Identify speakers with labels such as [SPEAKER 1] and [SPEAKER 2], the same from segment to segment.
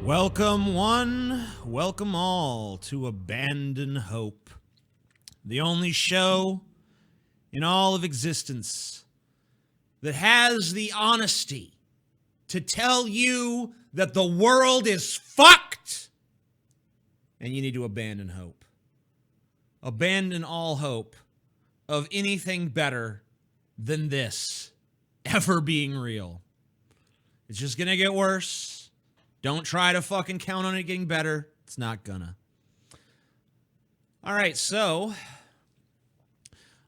[SPEAKER 1] Welcome one, welcome all to Abandon Hope, the only show in all of existence that has the honesty to tell you that the world is fucked and you need to abandon hope. Abandon all hope of anything better than this ever being real. It's just going to get worse. Don't try to fucking count on it getting better. It's not gonna. All right, so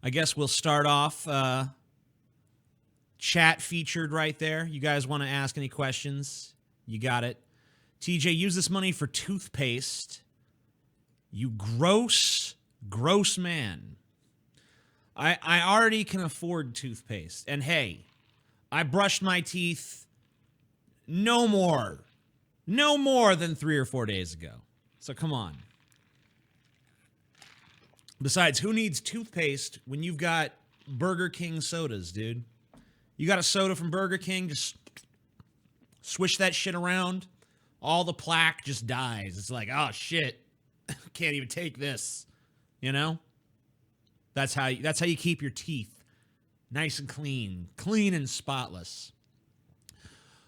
[SPEAKER 1] I guess we'll start off. Chat featured right there. You guys want to ask any questions? You got it. TJ, use this money for toothpaste. You gross man. I already can afford toothpaste. And hey, I brushed my teeth no more than 3 or 4 days ago. So come on. Besides, who needs toothpaste when you've got Burger King sodas, dude? You got a soda from Burger King, just swish that shit around, all the plaque just dies. It's like, oh shit, can't even take this. You know? That's how you keep your teeth nice and clean and spotless.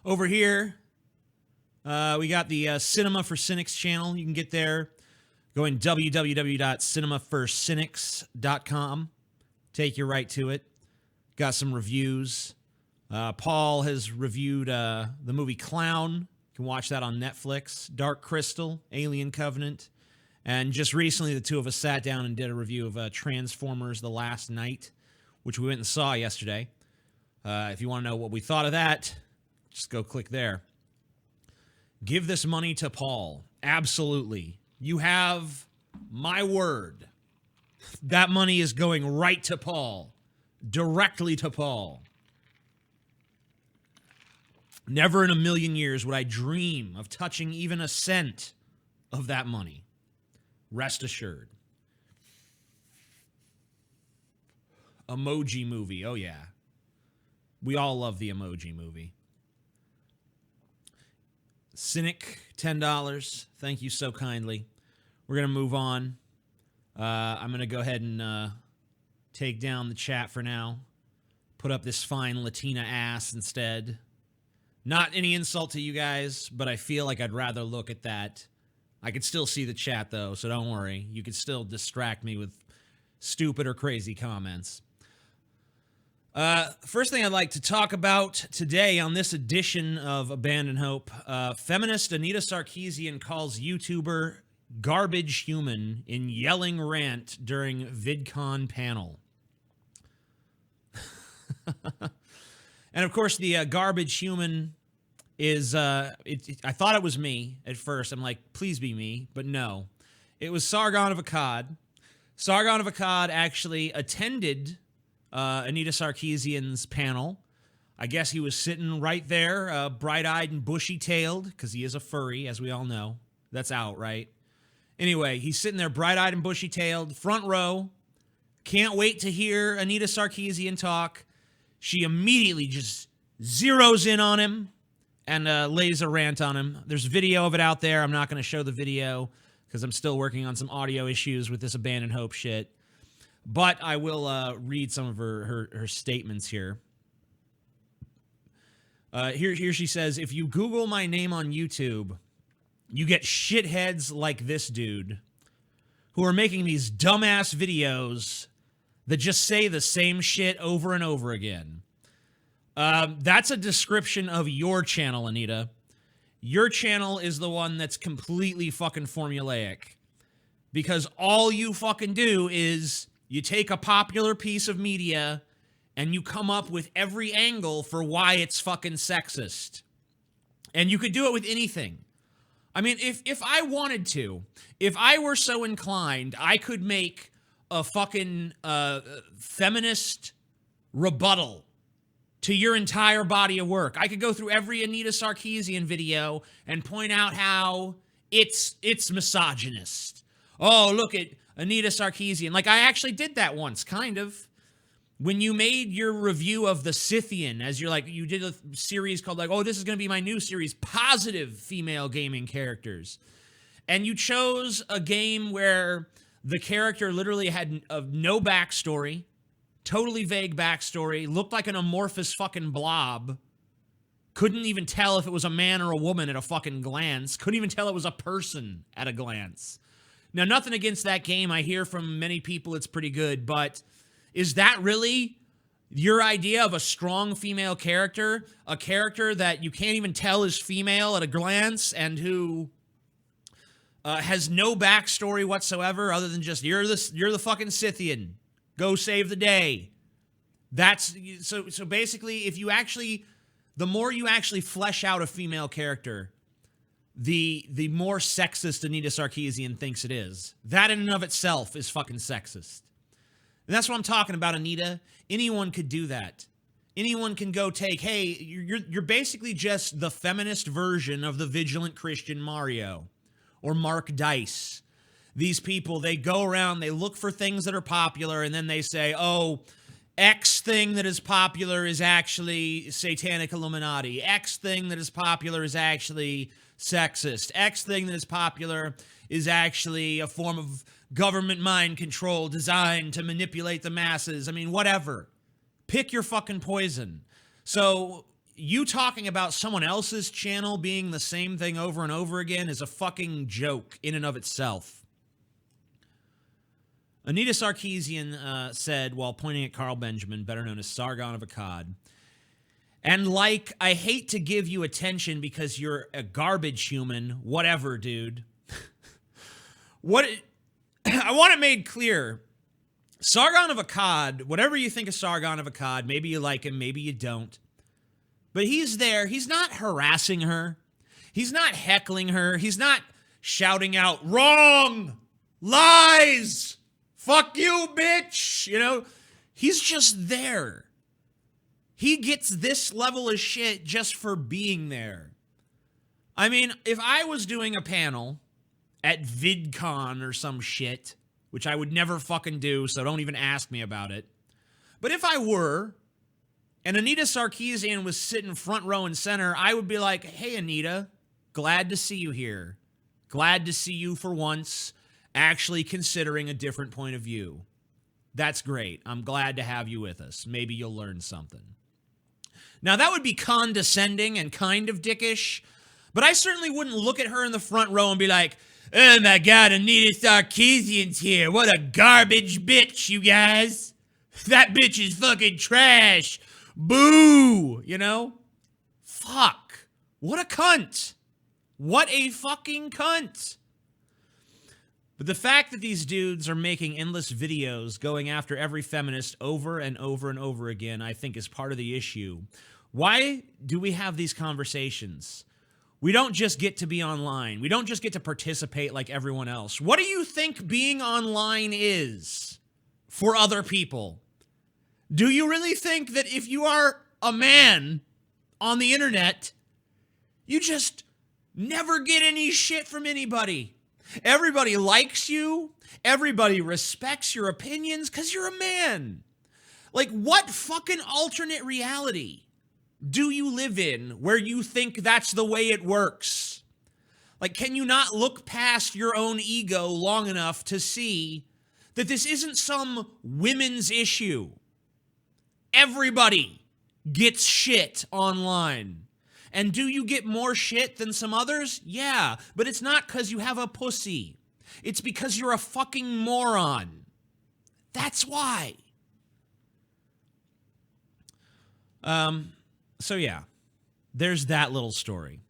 [SPEAKER 1] Over here, we got the Cinema for Cynics channel. You can get there going www.cinemaforcynics.com. Take you right to it. Got some reviews. Paul has reviewed the movie Clown. You can watch that on Netflix. Dark Crystal, Alien Covenant. And just recently, the two of us sat down and did a review of Transformers: The Last Night, which we went and saw yesterday. If you want to know what we thought of that, just go click there. Give this money to Paul. Absolutely. You have my word. That money is going right to Paul. Directly to Paul. Never in a million years would I dream of touching even a cent of that money. Rest assured. Emoji Movie. Oh, yeah. We all love the Emoji Movie. Cynic, $10. Thank you so kindly. We're going to move on. I'm going to go ahead and take down the chat for now. Put up this fine Latina ass instead. Not any insult to you guys, but I feel like I'd rather look at that. I could still see the chat, though, so don't worry. You could still distract me with stupid or crazy comments. First thing I'd like to talk about today on this edition of Abandon Hope, feminist Anita Sarkeesian calls YouTuber garbage human in yelling rant during VidCon panel. And of course, the garbage human is, I thought it was me at first. I'm like, please be me, but no. It was Sargon of Akkad. Sargon of Akkad actually attended Anita Sarkeesian's panel. I guess he was sitting right there, bright-eyed and bushy-tailed, because he is a furry, as we all know. That's out, right? Anyway, he's sitting there bright-eyed and bushy-tailed, front row. Can't wait to hear Anita Sarkeesian talk. She immediately just zeroes in on him and lays a rant on him. There's video of it out there. I'm not going to show the video because I'm still working on some audio issues with this Abandon Hope shit. But I will read some of her statements here. Here she says, if you Google my name on YouTube, you get shitheads like this dude who are making these dumbass videos that just say the same shit over and over again. That's a description of your channel, Anita. Your channel is the one that's completely fucking formulaic. Because all you fucking do is you take a popular piece of media and you come up with every angle for why it's fucking sexist. And you could do it with anything. I mean, if I wanted to, if I were so inclined, I could make a fucking feminist rebuttal to your entire body of work. I could go through every Anita Sarkeesian video and point out how it's misogynist. Oh, look at Anita Sarkeesian. Like, I actually did that once, kind of. When you made your review of The Scythian, as you're like, you did a series called like, oh, this is going to be my new series, Positive Female Gaming Characters. And you chose a game where the character literally had no backstory, totally vague backstory, looked like an amorphous fucking blob, couldn't even tell if it was a man or a woman at a fucking glance, couldn't even tell it was a person at a glance. Now, nothing against that game. I hear from many people it's pretty good, but is that really your idea of a strong female character? A character that you can't even tell is female at a glance and who has no backstory whatsoever other than just, you're the fucking Scythian. Go save the day. That's so basically, if you actually, the more you actually flesh out a female character, the more sexist Anita Sarkeesian thinks it is. That in and of itself is fucking sexist. And that's what I'm talking about, Anita. Anyone could do that. Anyone can go take, hey, you're basically just the feminist version of the vigilant Christian Mario or Mark Dice. These people, they go around, they look for things that are popular, and then they say, oh, X thing that is popular is actually satanic Illuminati. X thing that is popular is actually sexist. X thing that is popular is actually a form of government mind control designed to manipulate the masses. I mean, whatever. Pick your fucking poison. So you talking about someone else's channel being the same thing over and over again is a fucking joke in and of itself. Anita Sarkeesian said, while pointing at Carl Benjamin, better known as Sargon of Akkad, and like, I hate to give you attention because you're a garbage human, whatever, dude. I want it made clear. Sargon of Akkad, whatever you think of Sargon of Akkad, maybe you like him, maybe you don't. But he's there. He's not harassing her. He's not heckling her. He's not shouting out, wrong, lies, fuck you, bitch. You know, he's just there. He gets this level of shit just for being there. I mean, if I was doing a panel at VidCon or some shit, which I would never fucking do, so don't even ask me about it. But if I were, and Anita Sarkeesian was sitting front row and center, I would be like, hey, Anita, glad to see you here. Glad to see you for once actually considering a different point of view. That's great. I'm glad to have you with us. Maybe you'll learn something. Now, that would be condescending and kind of dickish, but I certainly wouldn't look at her in the front row and be like, oh my God, Anita Sarkeesian's here. What a garbage bitch, you guys. That bitch is fucking trash. Boo, you know? Fuck. What a cunt. What a fucking cunt. But the fact that these dudes are making endless videos going after every feminist over and over and over again, I think is part of the issue. Why do we have these conversations? We don't just get to be online. We don't just get to participate like everyone else. What do you think being online is for other people? Do you really think that if you are a man on the internet, you just never get any shit from anybody. Everybody likes you. Everybody respects your opinions because you're a man. Like, what fucking alternate reality do you live in where you think that's the way it works? Like, can you not look past your own ego long enough to see that this isn't some women's issue? Everybody gets shit online. And do you get more shit than some others? Yeah, but it's not because you have a pussy. It's because you're a fucking moron. That's why. So yeah, there's that little story.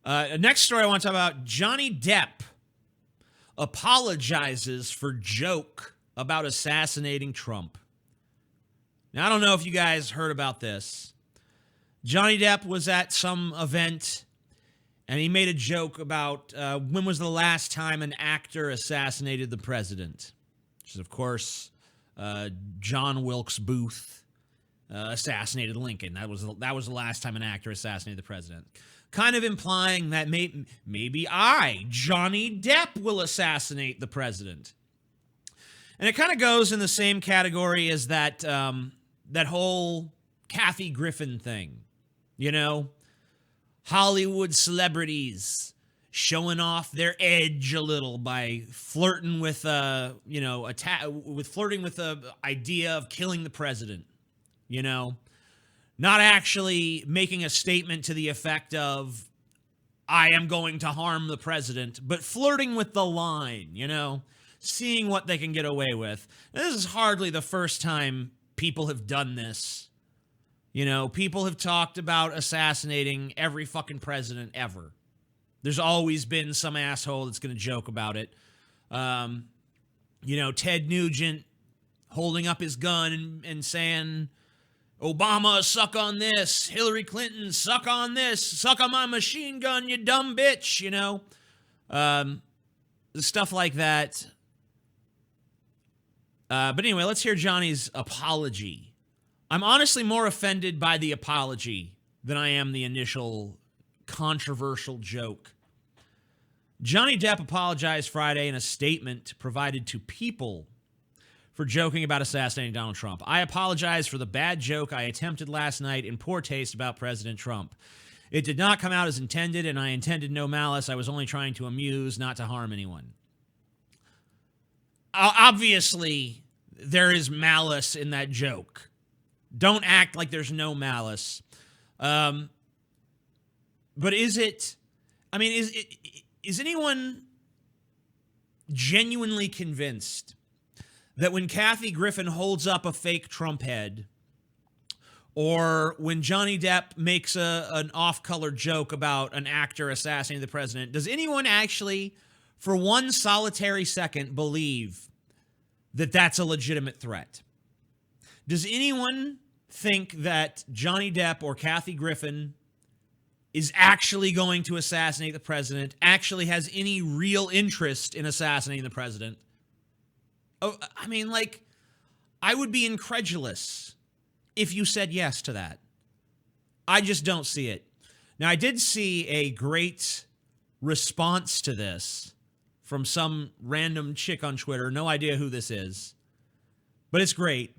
[SPEAKER 1] Next story I want to talk about, Johnny Depp apologizes for joke about assassinating Trump. Now, I don't know if you guys heard about this. Johnny Depp was at some event, and he made a joke about when was the last time an actor assassinated the president, which is, of course, John Wilkes Booth assassinated Lincoln. That was the last time an actor assassinated the president. Kind of implying that maybe I, Johnny Depp, will assassinate the president. And it kind of goes in the same category as that that whole Kathy Griffin thing. You know, Hollywood celebrities showing off their edge a little by flirting with flirting with the idea of killing the president. You know, not actually making a statement to the effect of, I am going to harm the president, but flirting with the line, you know, seeing what they can get away with. Now, this is hardly the first time people have done this. You know, people have talked about assassinating every fucking president ever. There's always been some asshole that's going to joke about it. You know, Ted Nugent holding up his gun and saying, Obama, suck on this. Hillary Clinton, suck on this. Suck on my machine gun, you dumb bitch, you know. Stuff like that. But anyway, let's hear Johnny's apology. I'm honestly more offended by the apology than I am the initial controversial joke. Johnny Depp apologized Friday in a statement provided to People for joking about assassinating Donald Trump. I apologize for the bad joke I attempted last night in poor taste about President Trump. It did not come out as intended, and I intended no malice. I was only trying to amuse, not to harm anyone. Obviously, there is malice in that joke. Don't act like there's no malice. But is it... I mean, is anyone genuinely convinced that when Kathy Griffin holds up a fake Trump head, or when Johnny Depp makes an off-color joke about an actor assassinating the president, does anyone actually, for one solitary second, believe that that's a legitimate threat? Does anyone think that Johnny Depp or Kathy Griffin is actually going to assassinate the president, actually has any real interest in assassinating the president? Oh, I mean, like, I would be incredulous if you said yes to that. I just don't see it. Now, I did see a great response to this from some random chick on Twitter. No idea who this is, but it's great.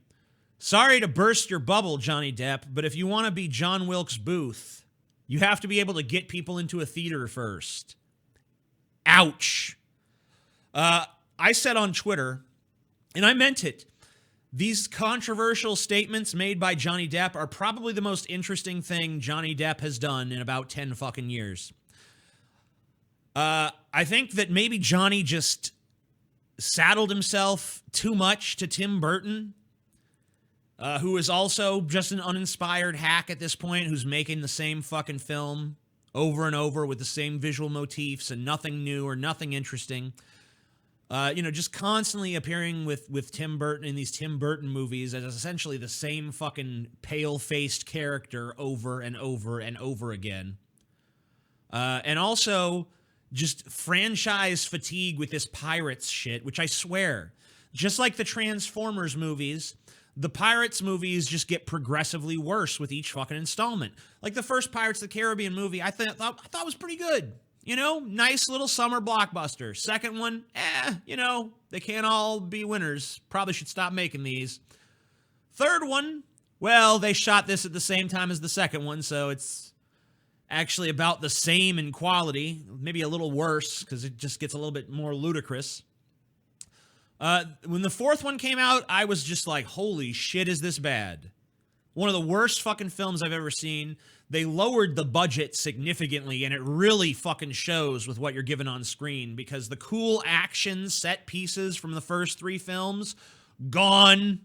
[SPEAKER 1] Sorry to burst your bubble, Johnny Depp, but if you want to be John Wilkes Booth, you have to be able to get people into a theater first. Ouch. I said on Twitter, and I meant it, these controversial statements made by Johnny Depp are probably the most interesting thing Johnny Depp has done in about 10 fucking years. I think that maybe Johnny just saddled himself too much to Tim Burton, who is also just an uninspired hack at this point, who's making the same fucking film over and over with the same visual motifs and nothing new or nothing interesting. Just constantly appearing with Tim Burton in these Tim Burton movies as essentially the same fucking pale-faced character over and over and over again. And also just franchise fatigue with this Pirates shit, which I swear, just like the Transformers movies, the Pirates movies just get progressively worse with each fucking installment. Like the first Pirates of the Caribbean movie, I thought was pretty good. You know, nice little summer blockbuster. Second one, you know, they can't all be winners. Probably should stop making these. Third one, well, they shot this at the same time as the second one, so it's actually about the same in quality. Maybe a little worse, because it just gets a little bit more ludicrous. When the fourth one came out, I was just like, holy shit, is this bad? One of the worst fucking films I've ever seen. They lowered the budget significantly, and it really fucking shows with what you're given on screen, because the cool action set pieces from the first three films, gone.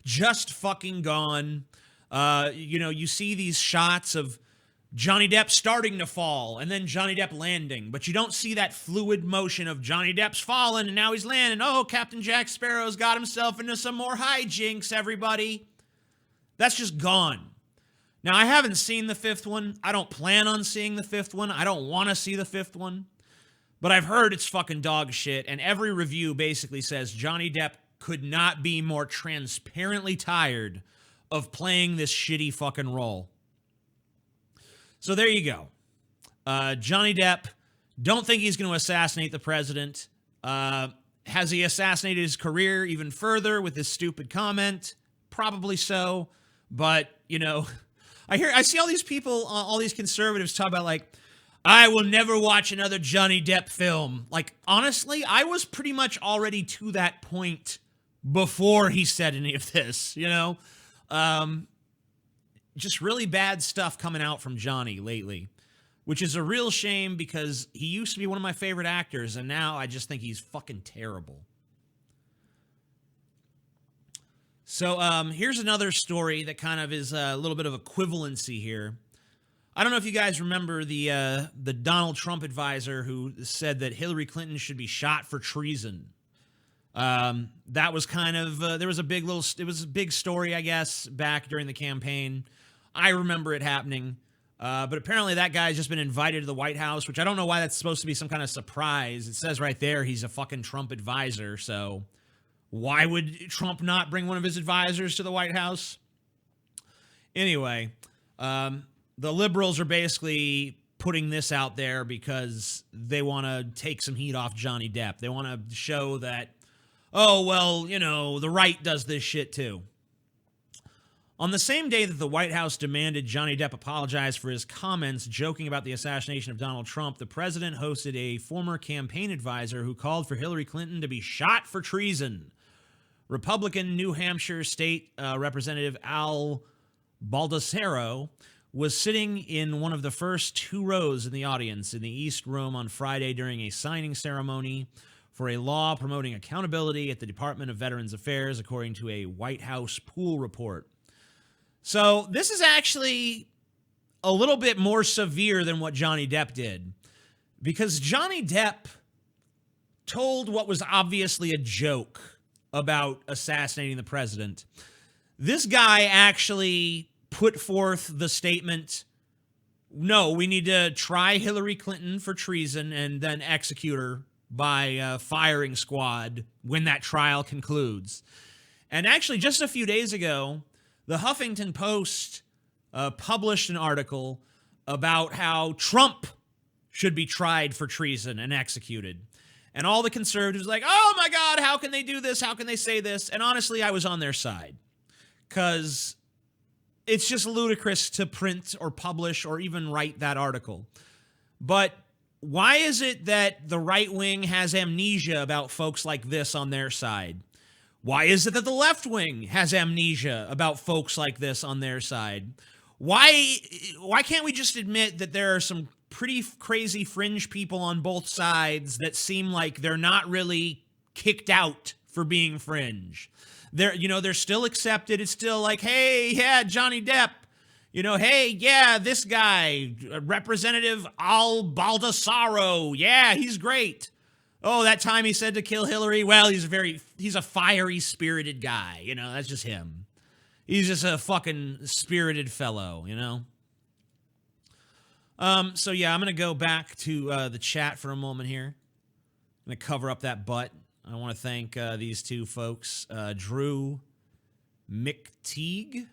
[SPEAKER 1] Just fucking gone. You know, you see these shots of Johnny Depp starting to fall and then Johnny Depp landing, but you don't see that fluid motion of Johnny Depp's fallen and now he's landing. Oh, Captain Jack Sparrow's got himself into some more hijinks, everybody. That's just gone. Now, I haven't seen the fifth one. I don't plan on seeing the fifth one. I don't want to see the fifth one. But I've heard it's fucking dog shit, and every review basically says Johnny Depp could not be more transparently tired of playing this shitty fucking role. So there you go. Johnny Depp, don't think he's going to assassinate the president. Has he assassinated his career even further with this stupid comment? Probably so. But, you know, I see all these people, all these conservatives talk about, like, I will never watch another Johnny Depp film. Like, honestly, I was pretty much already to that point before he said any of this, you know? Just really bad stuff coming out from Johnny lately, which is a real shame because he used to be one of my favorite actors, and now I just think he's fucking terrible. So here's another story that kind of is a little bit of equivalency here. I don't know if you guys remember the Donald Trump advisor who said that Hillary Clinton should be shot for treason. That was kind of there was a big story, I guess, back during the campaign. I remember it happening, but apparently that guy's just been invited to the White House, which I don't know why that's supposed to be some kind of surprise. It says right there he's a fucking Trump advisor, so why would Trump not bring one of his advisors to the White House? Anyway, the liberals are basically putting this out there because they want to take some heat off Johnny Depp. They want to show that, oh, well, you know, the right does this shit too. On the same day that the White House demanded Johnny Depp apologize for his comments joking about the assassination of Donald Trump, the president hosted a former campaign advisor who called for Hillary Clinton to be shot for treason. Republican New Hampshire State Representative Al Baldessaro was sitting in one of the first two rows in the audience in the East Room on Friday during a signing ceremony for a law promoting accountability at the Department of Veterans Affairs, according to a White House pool report. So this is actually a little bit more severe than what Johnny Depp did, because Johnny Depp told what was obviously a joke about assassinating the president. This guy actually put forth the statement, no, we need to try Hillary Clinton for treason and then execute her by firing squad when that trial concludes. And actually, just a few days ago, the Huffington Post published an article about how Trump should be tried for treason and executed. And all the conservatives were like, oh my God, how can they do this? How can they say this? And honestly, I was on their side, because it's just ludicrous to print or publish or even write that article. But why is it that the right wing has amnesia about folks like this on their side? Why is it that the left wing has amnesia about folks like this on their side? Why can't we just admit that there are some pretty crazy fringe people on both sides that seem like they're not really kicked out for being fringe? They're still accepted. It's still like, hey, yeah, Johnny Depp. You know, hey, yeah, this guy, Representative Al Baldessaro. Yeah, he's great. Oh, that time he said to kill Hillary, well, he's a fiery, spirited guy. You know, that's just him. He's just a fucking spirited fellow, you know? So, yeah, I'm going to go back to the chat for a moment here. I'm going to cover up that butt. I want to thank these two folks, Drew, Mick Teague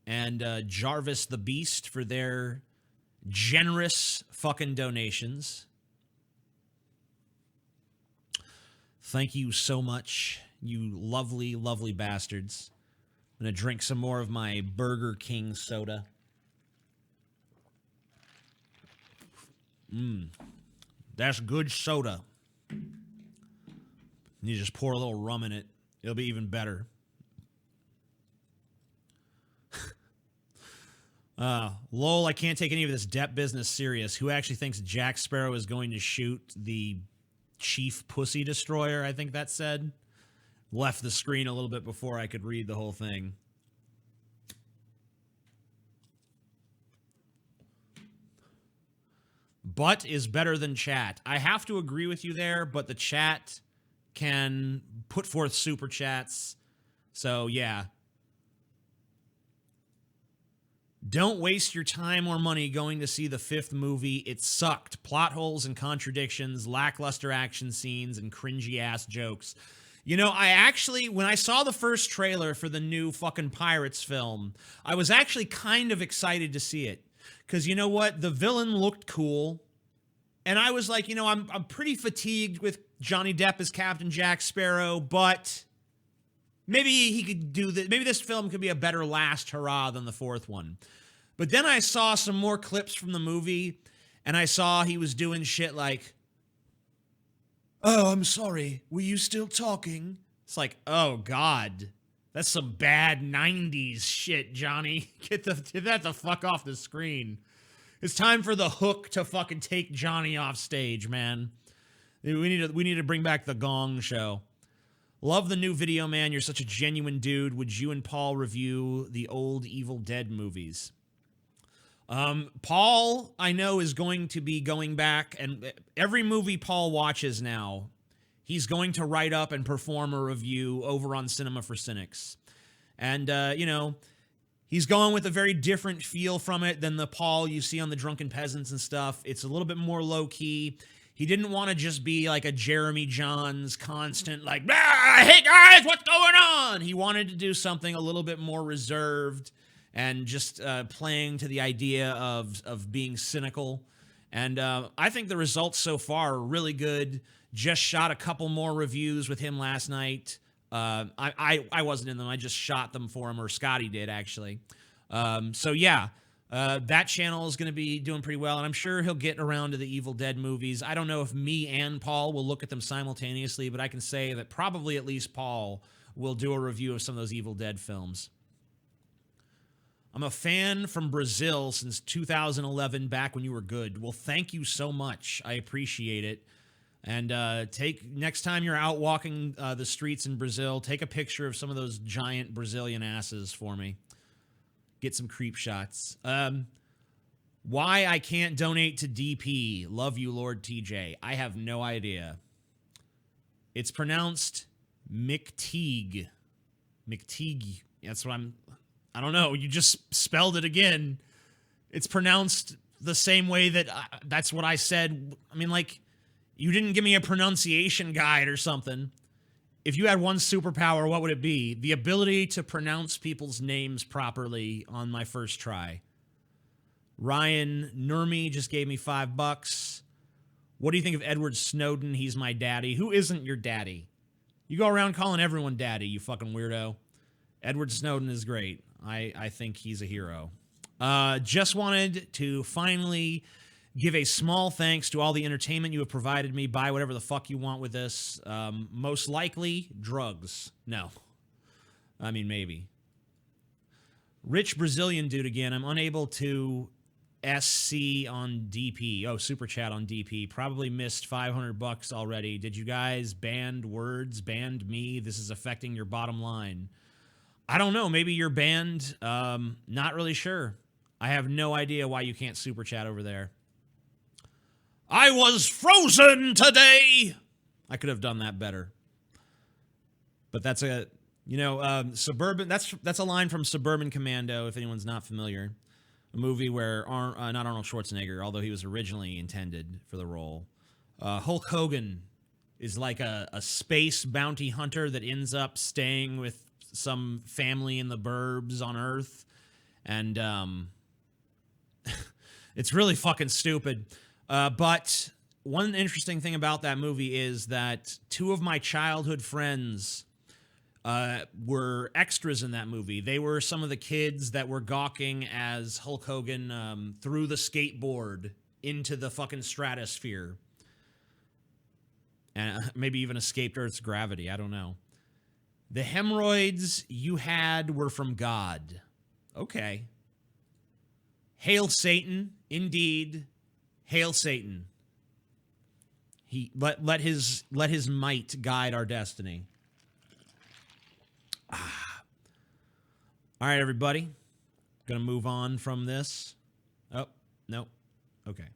[SPEAKER 1] and Jarvis the Beast for their generous fucking donations. Thank you so much, you lovely, lovely bastards. I'm going to drink some more of my Burger King soda. That's good soda. You just pour a little rum in it. It'll be even better. Lol, I can't take any of this Depp business serious. Who actually thinks Jack Sparrow is going to shoot the Chief Pussy Destroyer? I think that said. Left the screen a little bit before I could read the whole thing. But is better than chat. I have to agree with you there, but the chat can put forth super chats. So, yeah. Don't waste your time or money going to see the fifth movie. It sucked. Plot holes and contradictions, lackluster action scenes, and cringy-ass jokes. You know, I actually, when I saw the first trailer for the new fucking Pirates film, I was actually kind of excited to see it. Because you know what? The villain looked cool. And I was like, you know, I'm pretty fatigued with Johnny Depp as Captain Jack Sparrow, but maybe he could do this. Maybe this film could be a better last hurrah than the fourth one. But then I saw some more clips from the movie, and I saw he was doing shit like, "Oh, I'm sorry. Were you still talking?" It's like, oh, God. That's some bad 90s shit, Johnny. Get that the fuck off the screen. It's time for the Hook to fucking take Johnny off stage, man. We need to bring back the Gong Show. Love the new video, man. You're such a genuine dude. Would you and Paul review the old Evil Dead movies? Paul, I know, is going to be going back, and every movie Paul watches now, he's going to write up and perform a review over on Cinema for Cynics. And, you know, he's going with a very different feel from it than the Paul you see on the Drunken Peasants and stuff. It's a little bit more low-key. He didn't want to just be like a Jeremy Johns constant, like, hey guys, what's going on? He wanted to do something a little bit more reserved and just playing to the idea of being cynical. And I think the results so far are really good. Just shot a couple more reviews with him last night. I wasn't in them. I just shot them for him, or Scotty did, actually. So, yeah, that channel is going to be doing pretty well, and I'm sure he'll get around to the Evil Dead movies. I don't know if me and Paul will look at them simultaneously, but I can say that probably at least Paul will do a review of some of those Evil Dead films. I'm a fan from Brazil since 2011, back when you were good. Well, thank you so much. I appreciate it. And next time you're out walking the streets in Brazil, take a picture of some of those giant Brazilian asses for me. Get some creep shots. Why I can't donate to DP? Love you, Lord TJ. I have no idea. It's pronounced McTeague. McTeague. That's what I don't know. You just spelled it again. It's pronounced the same way that that's what I said. I mean, like, you didn't give me a pronunciation guide or something. If you had one superpower, what would it be? The ability to pronounce people's names properly on my first try. Ryan Nurmi just gave me $5. What do you think of Edward Snowden? He's my daddy. Who isn't your daddy? You go around calling everyone daddy, you fucking weirdo. Edward Snowden is great. I think he's a hero. Just wanted to finally give a small thanks to all the entertainment you have provided me. Buy whatever the fuck you want with this. Most likely, drugs. No. I mean, maybe. Rich Brazilian dude again. I'm unable to SC on DP. Oh, Super Chat on DP. Probably missed $500 already. Did you guys banned words? Banned me? This is affecting your bottom line. I don't know. Maybe you're banned. Not really sure. I have no idea why you can't Super Chat over there. I was frozen today. I could have done that better. But that's a, you know, Suburban, that's a line from Suburban Commando, if anyone's not familiar. A movie where, not Arnold Schwarzenegger, although he was originally intended for the role. Hulk Hogan is like a space bounty hunter that ends up staying with some family in the burbs on Earth. And it's really fucking stupid. But one interesting thing about that movie is that two of my childhood friends were extras in that movie. They were some of the kids that were gawking as Hulk Hogan threw the skateboard into the fucking stratosphere. And maybe even escaped Earth's gravity. I don't know. The hemorrhoids you had were from God. Okay. Hail Satan. Indeed. Hail Satan. He let his might guide our destiny. All right, everybody. Gonna move on from this. Oh, no. Okay.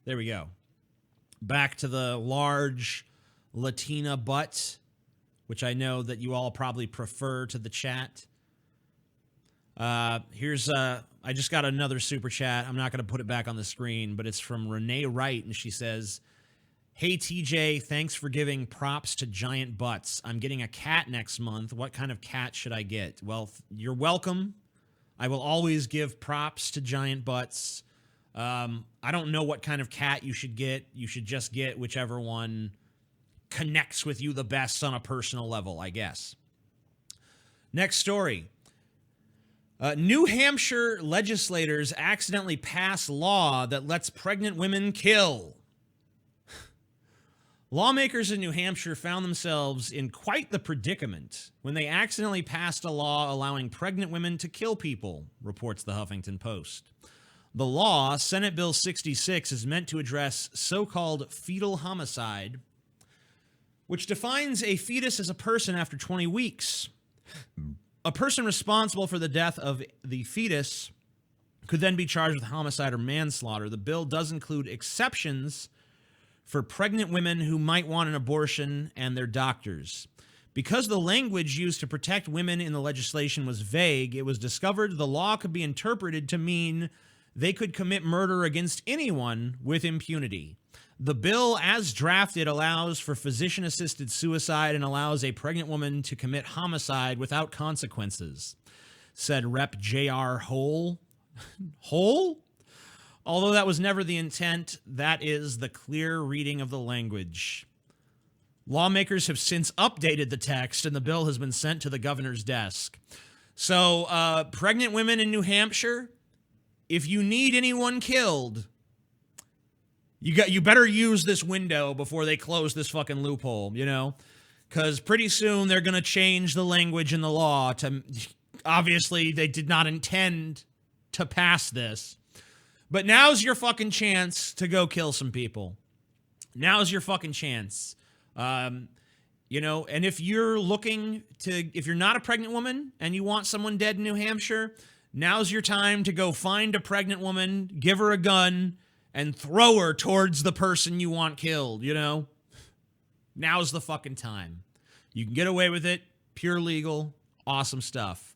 [SPEAKER 1] There we go. Back to the large Latina butt, which I know that you all probably prefer to the chat. I just got another super chat. I'm not going to put it back on the screen, but it's from Renee Wright, and she says, "Hey, TJ, thanks for giving props to giant butts. I'm getting a cat next month. What kind of cat should I get?" Well, you're welcome. I will always give props to giant butts. I don't know what kind of cat you should get. You should just get whichever one connects with you the best on a personal level, I guess. Next story. New Hampshire legislators accidentally pass law that lets pregnant women kill. Lawmakers in New Hampshire found themselves in quite the predicament when they accidentally passed a law allowing pregnant women to kill people, reports the Huffington Post. The law, Senate Bill 66, is meant to address so-called fetal homicide, which defines a fetus as a person after 20 weeks. A person responsible for the death of the fetus could then be charged with homicide or manslaughter. The bill does include exceptions for pregnant women who might want an abortion and their doctors. Because the language used to protect women in the legislation was vague, it was discovered the law could be interpreted to mean they could commit murder against anyone with impunity. The bill, as drafted, allows for physician-assisted suicide and allows a pregnant woman to commit homicide without consequences, said Rep. J.R. Hole. Hole? Although that was never the intent, that is the clear reading of the language. Lawmakers have since updated the text, and the bill has been sent to the governor's desk. So, pregnant women in New Hampshire, if you need anyone killed, you better use this window before they close this fucking loophole, you know? Because pretty soon they're going to change the language in the law to... Obviously, they did not intend to pass this. But now's your fucking chance to go kill some people. Now's your fucking chance. You know, and if you're if you're not a pregnant woman and you want someone dead in New Hampshire, now's your time to go find a pregnant woman, give her a gun, and throw her towards the person you want killed, you know? Now's the fucking time. You can get away with it. Pure legal. Awesome stuff.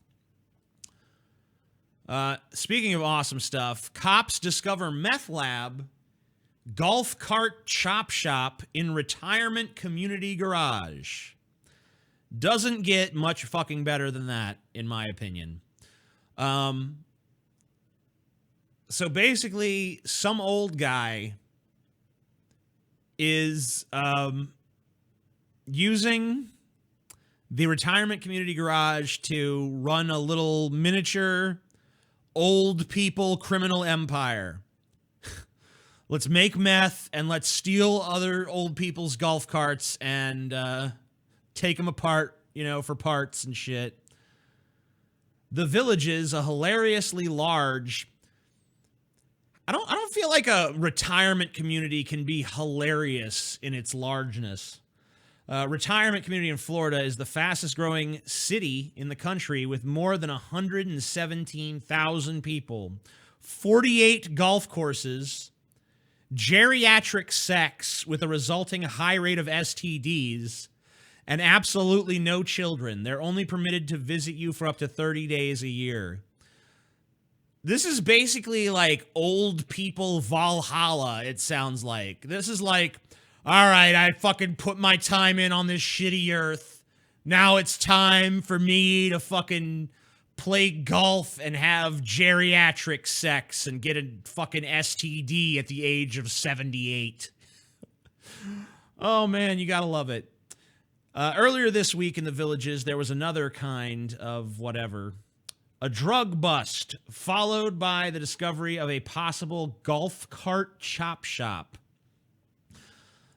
[SPEAKER 1] Speaking of awesome stuff, cops discover meth lab, golf cart chop shop in retirement community garage. Doesn't get much fucking better than that, in my opinion. So basically, some old guy is using the retirement community garage to run a little miniature old people criminal empire. Let's make meth and let's steal other old people's golf carts and take them apart, you know, for parts and shit. The Villages, a hilariously large... I don't feel like a retirement community can be hilarious in its largeness. Retirement community in Florida is the fastest growing city in the country with more than 117,000 people, 48 golf courses, geriatric sex with a resulting high rate of STDs, and absolutely no children. They're only permitted to visit you for up to 30 days a year. This is basically like old people Valhalla, it sounds like. This is like, all right, I fucking put my time in on this shitty earth. Now it's time for me to fucking play golf and have geriatric sex and get a fucking STD at the age of 78. Oh, man, you gotta love it. Earlier this week in the Villages, there was another kind of whatever. A drug bust, followed by the discovery of a possible golf cart chop shop.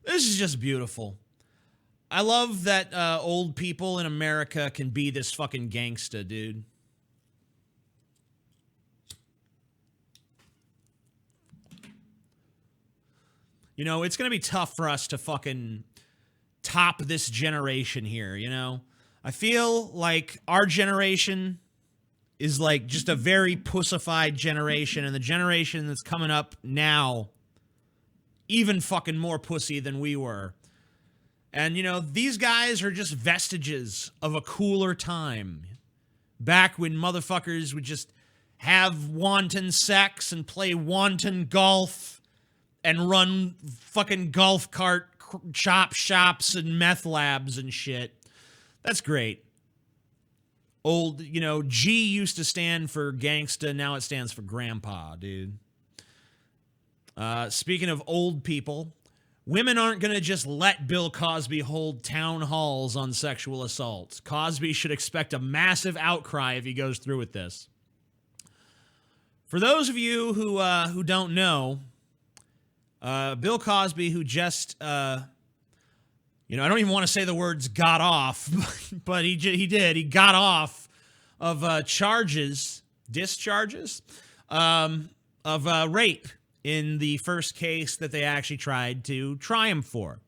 [SPEAKER 1] This is just beautiful. I love that old people in America can be this fucking gangsta, dude. You know, it's going to be tough for us to fucking top this generation here, you know? I feel like our generation is like just a very pussified generation, and the generation that's coming up now, even fucking more pussy than we were. And, you know, these guys are just vestiges of a cooler time. Back when motherfuckers would just have wanton sex and play wanton golf and run fucking golf cart chop shops and meth labs and shit. That's great. Old, you know, G used to stand for gangsta, now it stands for grandpa, dude. Speaking of old people, women aren't going to just let Bill Cosby hold town halls on sexual assault. Cosby should expect a massive outcry if he goes through with this. For those of you who don't know, Bill Cosby, who just, I don't even want to say the words got off, but he did. He got off of discharges of rape in the first case that they actually tried to try him for.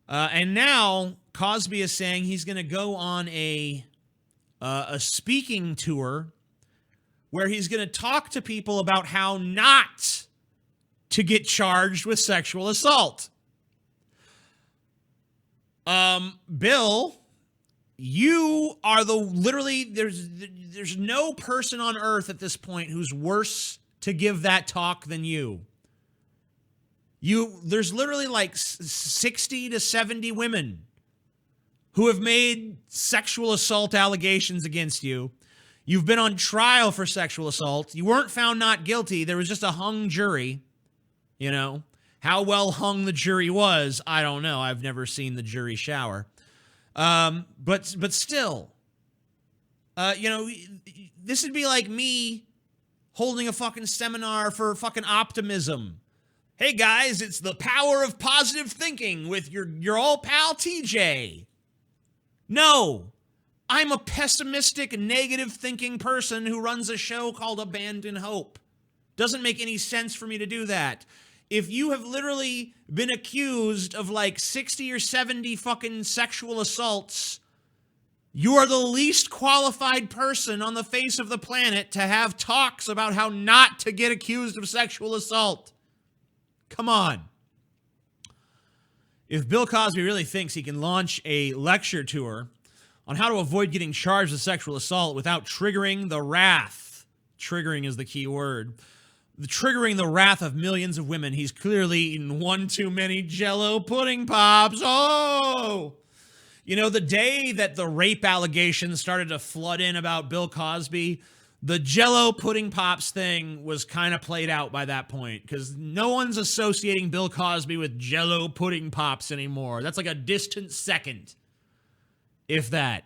[SPEAKER 1] And now Cosby is saying he's going to go on a speaking tour where he's going to talk to people about how not to get charged with sexual assault. Bill, you are there's no person on earth at this point who's worse to give that talk than you. There's literally like 60 to 70 women who have made sexual assault allegations against you. You've been on trial for sexual assault. You weren't found not guilty. There was just a hung jury. You know, how well hung the jury was, I don't know. I've never seen the jury shower. But still, this would be like me holding a fucking seminar for fucking optimism. Hey guys, it's the power of positive thinking with your old pal TJ. No, I'm a pessimistic, negative thinking person who runs a show called Abandon Hope. Doesn't make any sense for me to do that. If you have literally been accused of like 60 or 70 fucking sexual assaults, you are the least qualified person on the face of the planet to have talks about how not to get accused of sexual assault. Come on. If Bill Cosby really thinks he can launch a lecture tour on how to avoid getting charged with sexual assault without triggering the wrath, triggering is the key word, triggering the wrath of millions of women, he's clearly eaten one too many Jell-O pudding pops. Oh! You know, the day that the rape allegations started to flood in about Bill Cosby, the Jell-O pudding pops thing was kind of played out by that point because no one's associating Bill Cosby with Jell-O pudding pops anymore. That's like a distant second, if that.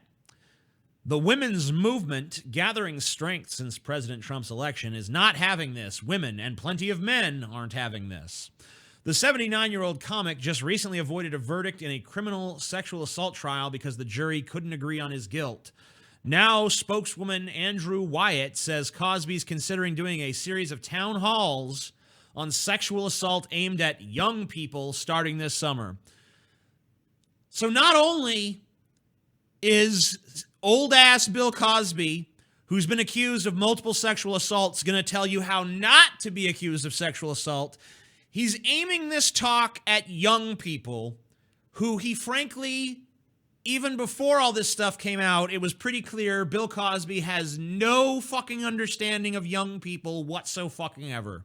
[SPEAKER 1] The women's movement, gathering strength since President Trump's election, is not having this. Women and plenty of men aren't having this. The 79-year-old comic just recently avoided a verdict in a criminal sexual assault trial because the jury couldn't agree on his guilt. Now, spokeswoman Andrew Wyatt says Cosby's considering doing a series of town halls on sexual assault aimed at young people starting this summer. So not only is old-ass Bill Cosby, who's been accused of multiple sexual assaults, going to tell you how not to be accused of sexual assault, he's aiming this talk at young people who he frankly, even before all this stuff came out, it was pretty clear Bill Cosby has no fucking understanding of young people whatsoever.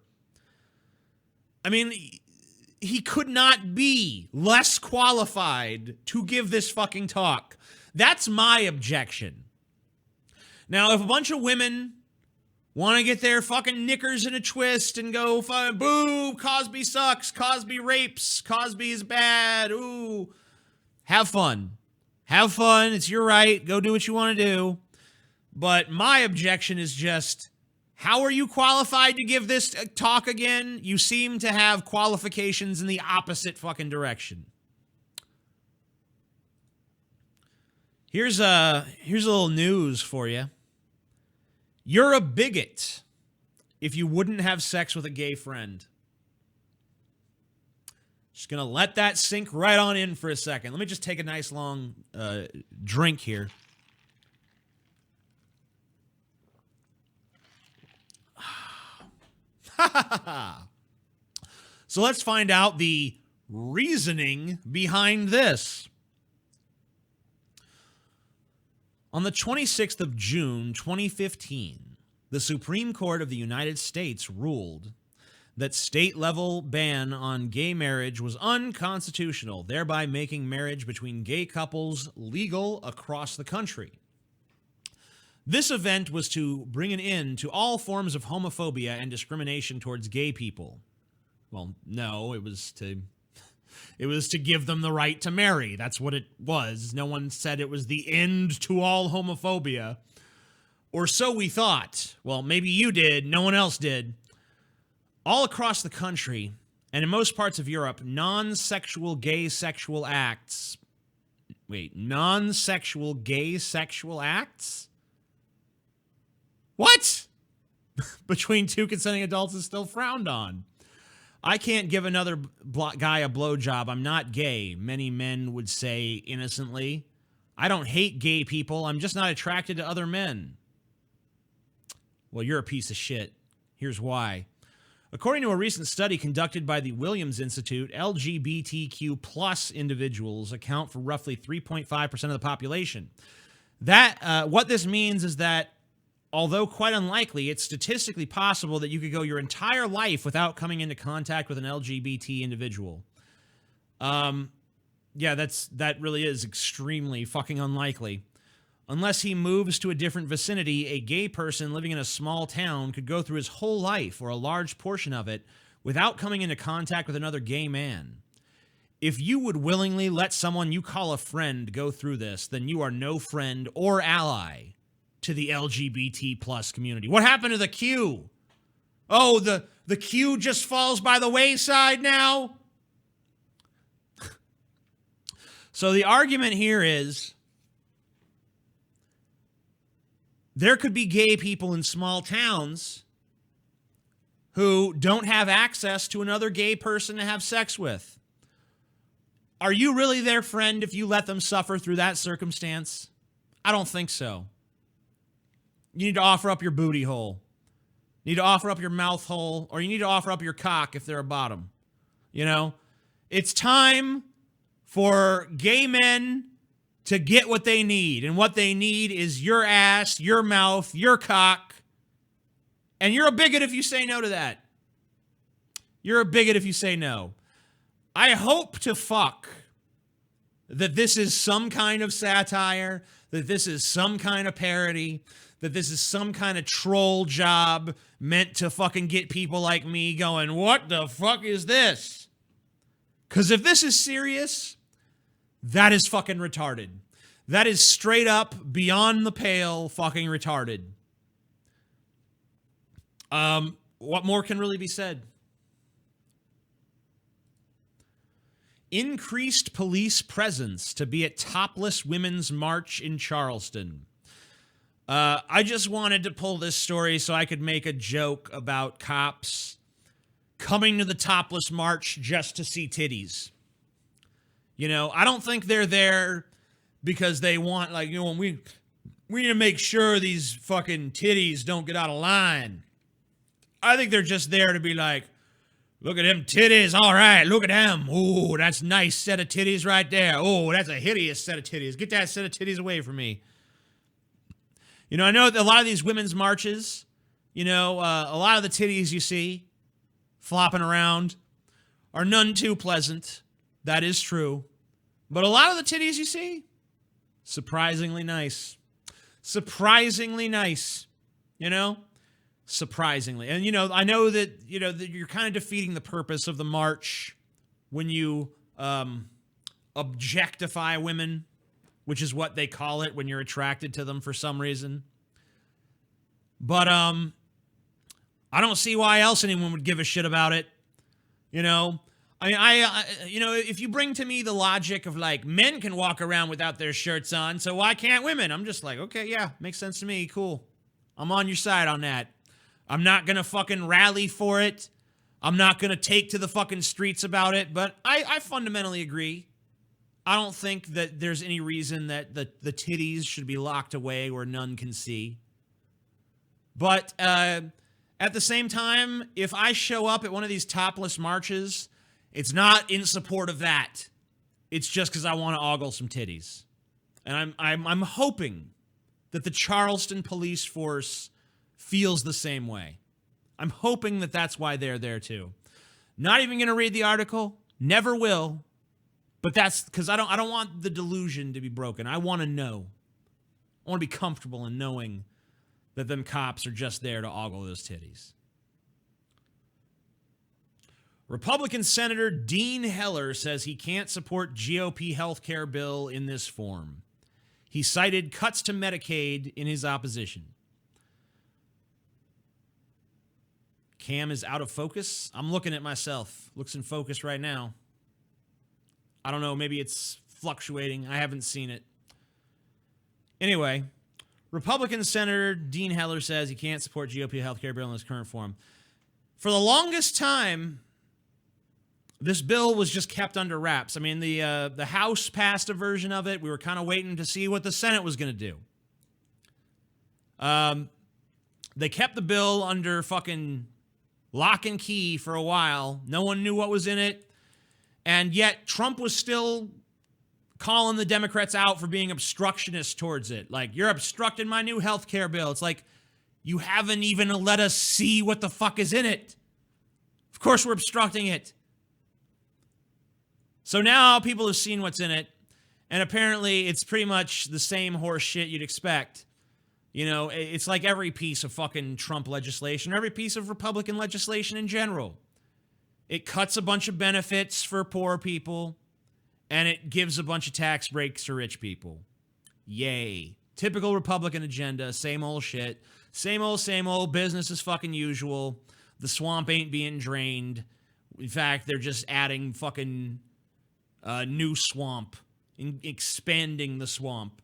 [SPEAKER 1] I mean, he could not be less qualified to give this fucking talk. That's my objection. Now, if a bunch of women want to get their fucking knickers in a twist and go, boo, Cosby sucks, Cosby rapes, Cosby is bad, ooh, have fun. Have fun. It's your right. Go do what you want to do. But my objection is just, how are you qualified to give this talk again? You seem to have qualifications in the opposite fucking direction. Here's a little news for you. You're a bigot if you wouldn't have sex with a gay friend. Just going to let that sink right on in for a second. Let me just take a nice long drink here. So let's find out the reasoning behind this. On the 26th of June, 2015, the Supreme Court of the United States ruled that state-level ban on gay marriage was unconstitutional, thereby making marriage between gay couples legal across the country. This event was to bring an end to all forms of homophobia and discrimination towards gay people. Well, no, it was to give them the right to marry. That's what it was. No one said it was the end to all homophobia. Or so we thought. Well, maybe you did. No one else did. All across the country, and in most parts of Europe, non-sexual gay sexual acts... non-sexual gay sexual acts? What? Between two consenting adults is still frowned on. I can't give another guy a blowjob. I'm not gay, many men would say innocently. I don't hate gay people. I'm just not attracted to other men. Well, you're a piece of shit. Here's why. According to a recent study conducted by the Williams Institute, LGBTQ plus individuals account for roughly 3.5% of the population. What this means is that although quite unlikely, it's statistically possible that you could go your entire life without coming into contact with an LGBT individual. Yeah, that really is extremely fucking unlikely. Unless he moves to a different vicinity, a gay person living in a small town could go through his whole life, or a large portion of it, without coming into contact with another gay man. If you would willingly let someone you call a friend go through this, then you are no friend or ally to the LGBT plus community. What happened to the Q? Oh, the Q just falls by the wayside now? So the argument here is there could be gay people in small towns who don't have access to another gay person to have sex with. Are you really their friend if you let them suffer through that circumstance? I don't think so. You need to offer up your booty hole. You need to offer up your mouth hole, or you need to offer up your cock if they're a bottom. You know? It's time for gay men to get what they need. And what they need is your ass, your mouth, your cock. And you're a bigot if you say no to that. You're a bigot if you say no. I hope to fuck that this is some kind of satire, that this is some kind of parody, that this is some kind of troll job meant to fucking get people like me going, what the fuck is this? Because if this is serious, that is fucking retarded. That is straight up, beyond the pale, fucking retarded. What more can really be said? Increased police presence to be at topless women's march in Charleston. I just wanted to pull this story so I could make a joke about cops coming to the topless march just to see titties. You know, I don't think they're there because they want, like, you know, we need to make sure these fucking titties don't get out of line. I think they're just there to be like, look at them titties. All right, look at them. Ooh, that's a nice set of titties right there. Oh, that's a hideous set of titties. Get that set of titties away from me. You know, I know that a lot of these women's marches, you know, a lot of the titties you see flopping around are none too pleasant. That is true. But a lot of the titties you see, Surprisingly nice. Surprisingly nice. You know? Surprisingly. And, I know that, that you're kind of defeating the purpose of the march when you objectify women, which is what they call it when you're attracted to them for some reason. But I don't see why else anyone would give a shit about it. If you bring to me the logic of like men can walk around without their shirts on, so why can't women? I'm just like, okay, yeah, makes sense to me. Cool. I'm on your side on that. I'm not going to fucking rally for it. I'm not going to take to the fucking streets about it, but I fundamentally agree. I don't think that there's any reason that the titties should be locked away where none can see. But at the same time, if I show up at one of these topless marches, it's not in support of that. It's just because I want to ogle some titties. And I'm hoping that the Charleston police force feels the same way. I'm hoping that that's why they're there too. Not even going to read the article. Never will. But that's because I don't want the delusion to be broken. I want to know. I want to be comfortable in knowing that them cops are just there to ogle those titties. Republican Senator Dean Heller says he can't support GOP healthcare bill in this form. He cited cuts to Medicaid in his opposition. Cam is out of focus. I'm looking at myself. Looks in focus right now. I don't know. Maybe it's fluctuating. I haven't seen it. Anyway, Republican Senator Dean Heller says he can't support GOP healthcare bill in its current form. For the longest time, this bill was just kept under wraps. I mean, the House passed a version of it. We were kind of waiting to see what the Senate was going to do. They kept the bill under fucking lock and key for a while. No one knew what was in it. And yet Trump was still calling the Democrats out for being obstructionist towards it. Like, you're obstructing my new health care bill. It's like, you haven't even let us see what the fuck is in it. Of course we're obstructing it. So now people have seen what's in it. And apparently it's pretty much the same horse shit you'd expect. It's like every piece of fucking Trump legislation, every piece of Republican legislation in general. It cuts a bunch of benefits for poor people, and it gives a bunch of tax breaks to rich people. Yay. Typical Republican agenda, same old shit. Same old, business as fucking usual. The swamp ain't being drained. In fact, they're just adding fucking new swamp, expanding the swamp.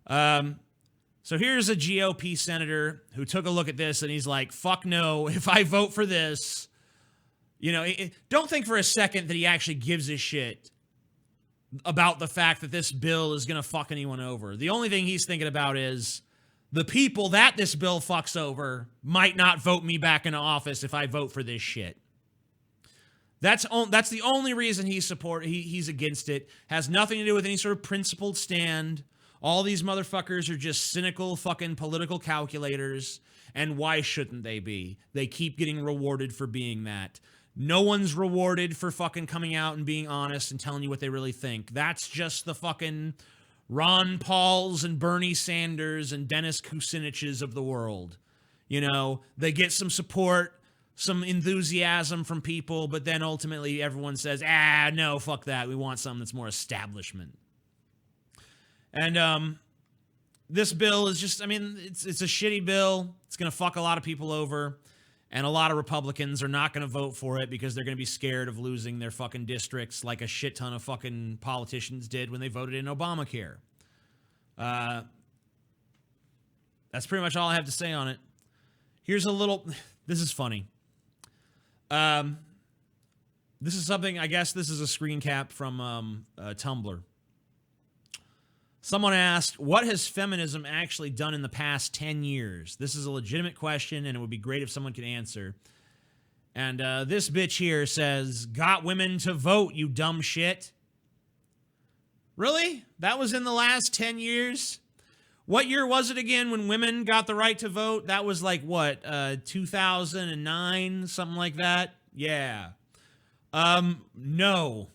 [SPEAKER 1] So here's a GOP senator who took a look at this and he's like, fuck no, if I vote for this, don't think for a second that he actually gives a shit about the fact that this bill is going to fuck anyone over. The only thing he's thinking about is the people that this bill fucks over might not vote me back into office if I vote for this shit. That's the only reason he's against it. Has nothing to do with any sort of principled stand. All these motherfuckers are just cynical fucking political calculators. And why shouldn't they be? They keep getting rewarded for being that. No one's rewarded for fucking coming out and being honest and telling you what they really think. That's just the fucking Ron Pauls and Bernie Sanders and Dennis Kucinich's of the world. They get some support, some enthusiasm from people, but then ultimately everyone says, no, fuck that. We want something that's more establishment. And this bill is just, it's a shitty bill. It's going to fuck a lot of people over. And a lot of Republicans are not going to vote for it because they're going to be scared of losing their fucking districts like a shit ton of fucking politicians did when they voted in Obamacare. That's pretty much all I have to say on it. Here's a little, this is funny. This is something, I guess this is a screen cap from Tumblr. Someone asked, what has feminism actually done in the past 10 years? This is a legitimate question, and it would be great if someone could answer. And this bitch here says, got women to vote, you dumb shit. Really? That was in the last 10 years? What year was it again when women got the right to vote? That was like, what, 2009, something like that? Yeah. No.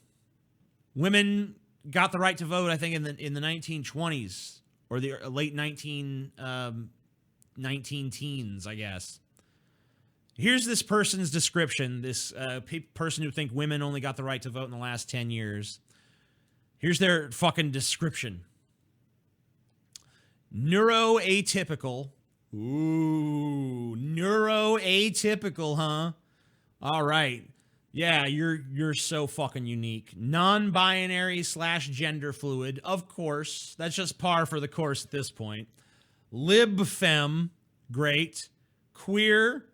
[SPEAKER 1] Women got the right to vote, I think, in the 1920s or the late 19 teens, I guess. Here's this person's description, this person who think women only got the right to vote in the last 10 years. Here's their fucking description. Neuroatypical. Ooh, neuroatypical, huh? All right. Yeah, you're so fucking unique. Non-binary / gender fluid, of course. That's just par for the course at this point. Libfem, great. Queer.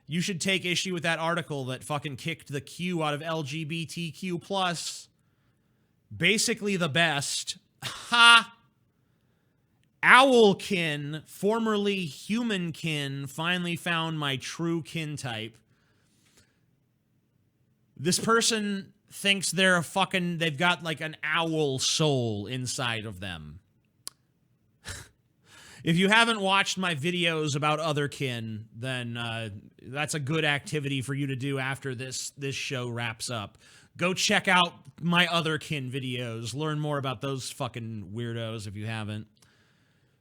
[SPEAKER 1] You should take issue with that article that fucking kicked the Q out of LGBTQ+. Basically the best. Ha! Owlkin, formerly humankin, finally found my true kin type. This person thinks they've got like an owl soul inside of them. If you haven't watched my videos about other kin, then that's a good activity for you to do after this show wraps up. Go check out my other kin videos. Learn more about those fucking weirdos if you haven't.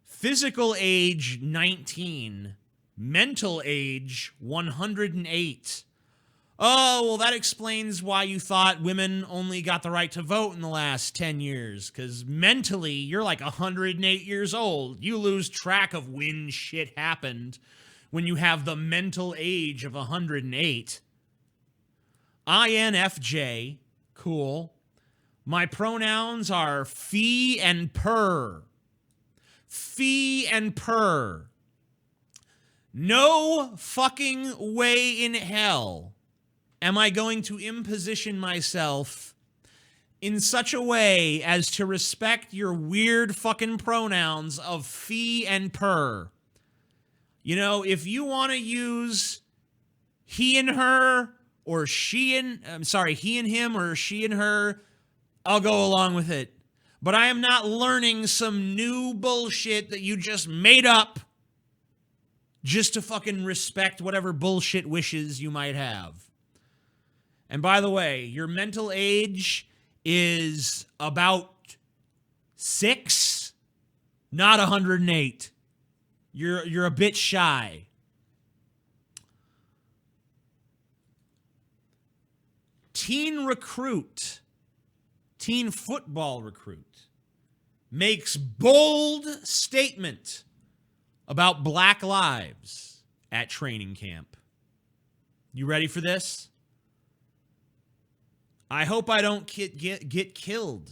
[SPEAKER 1] Physical age 19. Mental age 108. Oh, well, that explains why you thought women only got the right to vote in the last 10 years. Because mentally, you're like 108 years old. You lose track of when shit happened when you have the mental age of 108. INFJ, cool. My pronouns are fee and per. Fee and per. No fucking way in hell am I going to imposition myself in such a way as to respect your weird fucking pronouns of fee and per. You know, if you want to use he and her or he and him or she and her, I'll go along with it. But I am not learning some new bullshit that you just made up just to fucking respect whatever bullshit wishes you might have. And by the way, your mental age is about 6, not 108. You're a bit shy. Teen football recruit, makes bold statement about Black lives at training camp. You ready for this? I hope I don't get killed.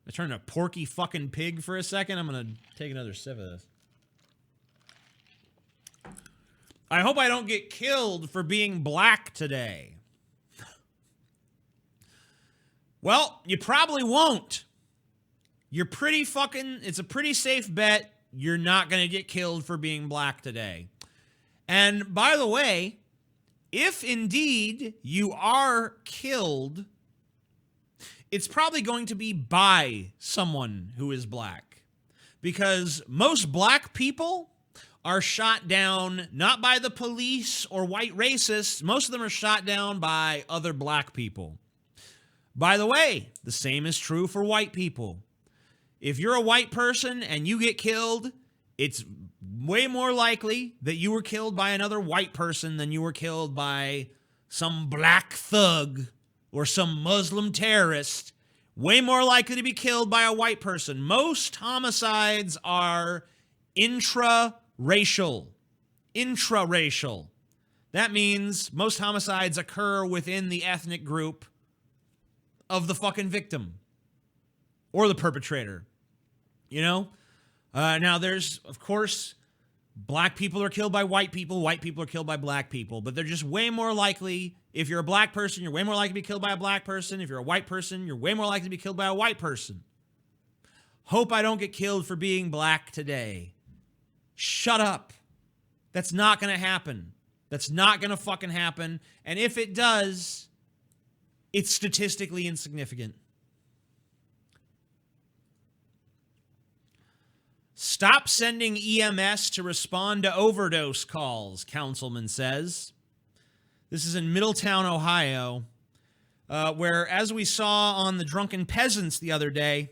[SPEAKER 1] I turned a porky fucking pig for a second. I'm going to take another sip of this. I hope I don't get killed for being black today. Well, you probably won't. It's a pretty safe bet you're not going to get killed for being black today. And by the way, if indeed you are killed, it's probably going to be by someone who is black. Because most black people are shot down not by the police or white racists. Most of them are shot down by other black people. By the way, the same is true for white people. If you're a white person and you get killed, it's way more likely that you were killed by another white person than you were killed by some black thug or some Muslim terrorist. Way more likely to be killed by a white person. Most homicides are intraracial. That means most homicides occur within the ethnic group of the fucking victim or the perpetrator. You know? Now there's, of course, black people are killed by white people are killed by black people, but they're just way more likely. If you're a black person, you're way more likely to be killed by a black person. If you're a white person, you're way more likely to be killed by a white person. Hope I don't get killed for being black today. Shut up. That's not going to happen. That's not going to fucking happen. And if it does, it's statistically insignificant. Stop sending EMS to respond to overdose calls, councilman says. This is in Middletown, Ohio. where, as we saw on the Drunken Peasants the other day,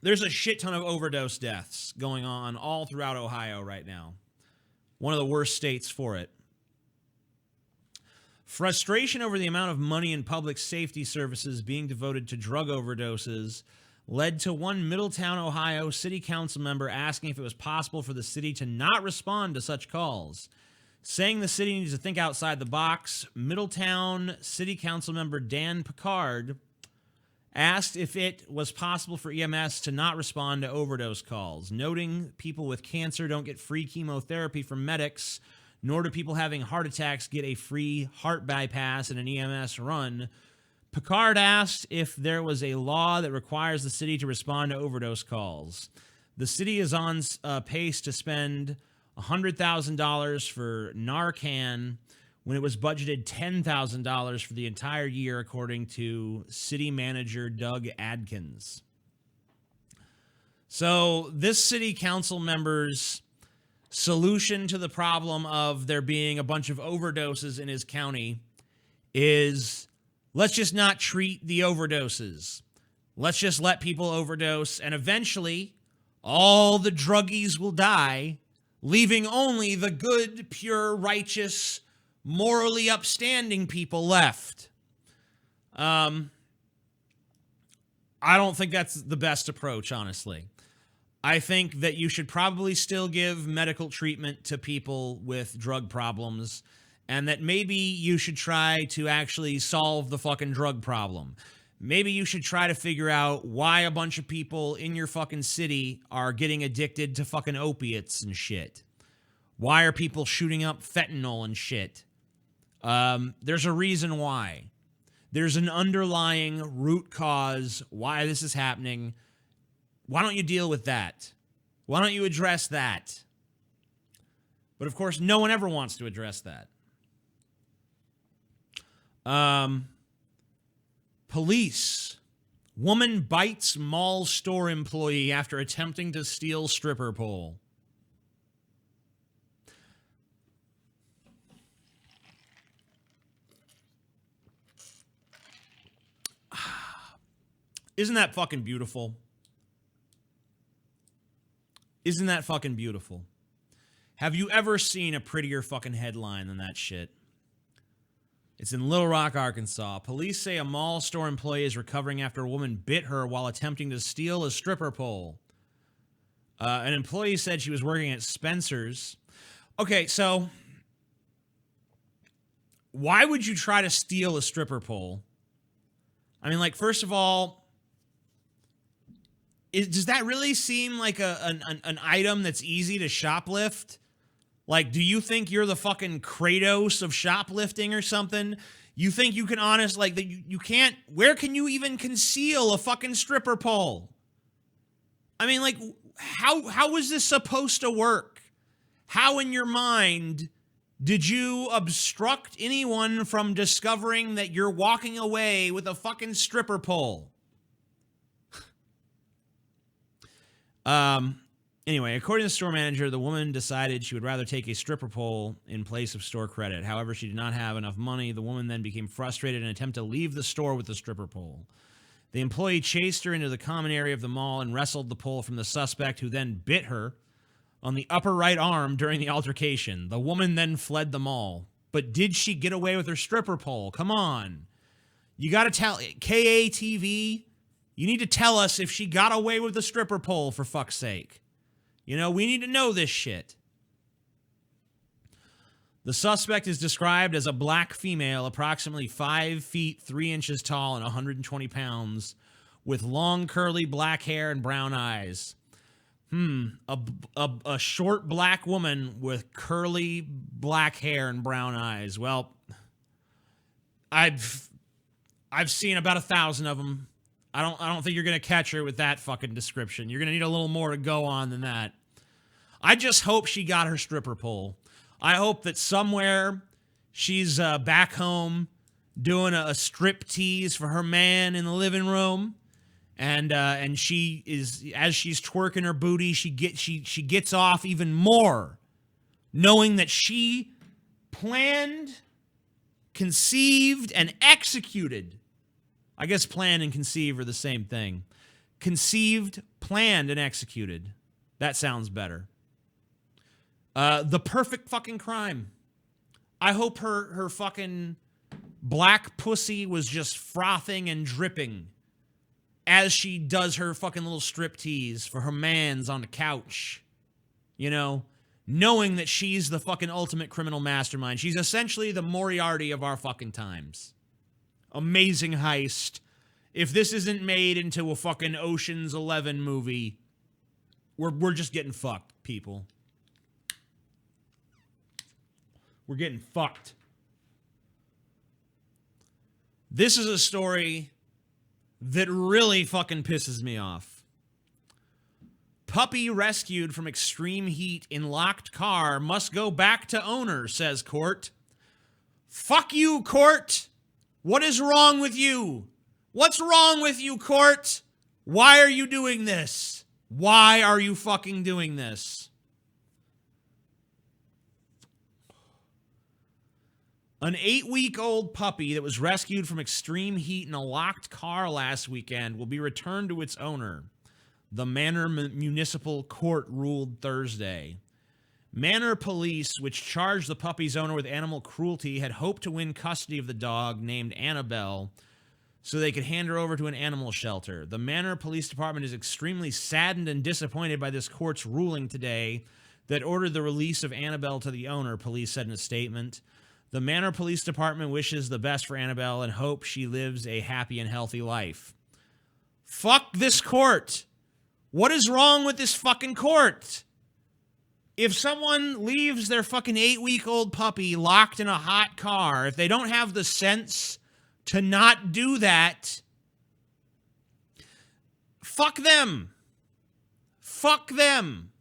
[SPEAKER 1] there's a shit ton of overdose deaths going on all throughout Ohio right now. One of the worst states for it. Frustration over the amount of money in public safety services being devoted to drug overdoses led to one Middletown, Ohio city council member asking if it was possible for the city to not respond to such calls. Saying the city needs to think outside the box, Middletown city council member Dan Picard asked if it was possible for EMS to not respond to overdose calls, noting people with cancer don't get free chemotherapy from medics, nor do people having heart attacks get a free heart bypass in an EMS run. Picard asked if there was a law that requires the city to respond to overdose calls. The city is on pace to spend $100,000 for Narcan when it was budgeted $10,000 for the entire year, according to city manager Doug Adkins. So this city council member's solution to the problem of there being a bunch of overdoses in his county is, let's just not treat the overdoses. Let's just let people overdose, and eventually all the druggies will die, leaving only the good, pure, righteous, morally upstanding people left. I don't think that's the best approach, honestly. I think that you should probably still give medical treatment to people with drug problems, and that maybe you should try to actually solve the fucking drug problem. Maybe you should try to figure out why a bunch of people in your fucking city are getting addicted to fucking opiates and shit. Why are people shooting up fentanyl and shit? There's a reason why. There's an underlying root cause why this is happening. Why don't you deal with that? Why don't you address that? But of course, no one ever wants to address that. Police. Woman bites mall store employee after attempting to steal stripper pole. Isn't that fucking beautiful? Isn't that fucking beautiful? Have you ever seen a prettier fucking headline than that shit? It's in Little Rock, Arkansas. Police say a mall store employee is recovering after a woman bit her while attempting to steal a stripper pole. An employee said she was working at Spencer's. Okay, so why would you try to steal a stripper pole? I mean, like, first of all, does that really seem like an item that's easy to shoplift? Like, do you think you're the fucking Kratos of shoplifting or something? You think you can you can't, where can you even conceal a fucking stripper pole? I mean, like, how is this supposed to work? How in your mind did you obstruct anyone from discovering that you're walking away with a fucking stripper pole? Anyway, according to the store manager, the woman decided she would rather take a stripper pole in place of store credit. However, she did not have enough money. The woman then became frustrated and attempted to leave the store with the stripper pole. The employee chased her into the common area of the mall and wrestled the pole from the suspect, who then bit her on the upper right arm during the altercation. The woman then fled the mall. But did she get away with her stripper pole? Come on. You got to tell KATV. You need to tell us if she got away with the stripper pole, for fuck's sake. You know, we need to know this shit. The suspect is described as a black female, approximately 5 feet 3 inches tall and 120 pounds, with long curly black hair and brown eyes. A short black woman with curly black hair and brown eyes. Well, I've seen about 1,000 of them. I don't think you're going to catch her with that fucking description. You're going to need a little more to go on than that. I just hope she got her stripper pole. I hope that somewhere she's back home doing a strip tease for her man in the living room, and she is, as she's twerking her booty, she gets off even more, knowing that she planned conceived and executed. I guess plan and conceive are the same thing. Conceived, planned, and executed. That sounds better. The perfect fucking crime. I hope her fucking black pussy was just frothing and dripping as she does her fucking little striptease for her mans on the couch. You know, knowing that she's the fucking ultimate criminal mastermind. She's essentially the Moriarty of our fucking times. Amazing heist. If this isn't made into a fucking Ocean's 11 movie, we're just getting fucked, people. We're getting fucked. This is a story that really fucking pisses me off. Puppy rescued from extreme heat in locked car must go back to owner, says court. Fuck you, court. What is wrong with you? What's wrong with you, court? Why are you doing this? Why are you fucking doing this? An 8-week-old puppy that was rescued from extreme heat in a locked car last weekend will be returned to its owner. The Manor Municipal Court ruled Thursday. Manor Police, which charged the puppy's owner with animal cruelty, had hoped to win custody of the dog named Annabelle so they could hand her over to an animal shelter. The Manor Police Department is extremely saddened and disappointed by this court's ruling today that ordered the release of Annabelle to the owner, police said in a statement. The Manor Police Department wishes the best for Annabelle and hopes she lives a happy and healthy life. Fuck this court. What is wrong with this fucking court? If someone leaves their fucking 8-week-old puppy locked in a hot car, if they don't have the sense to not do that, fuck them. Fuck them.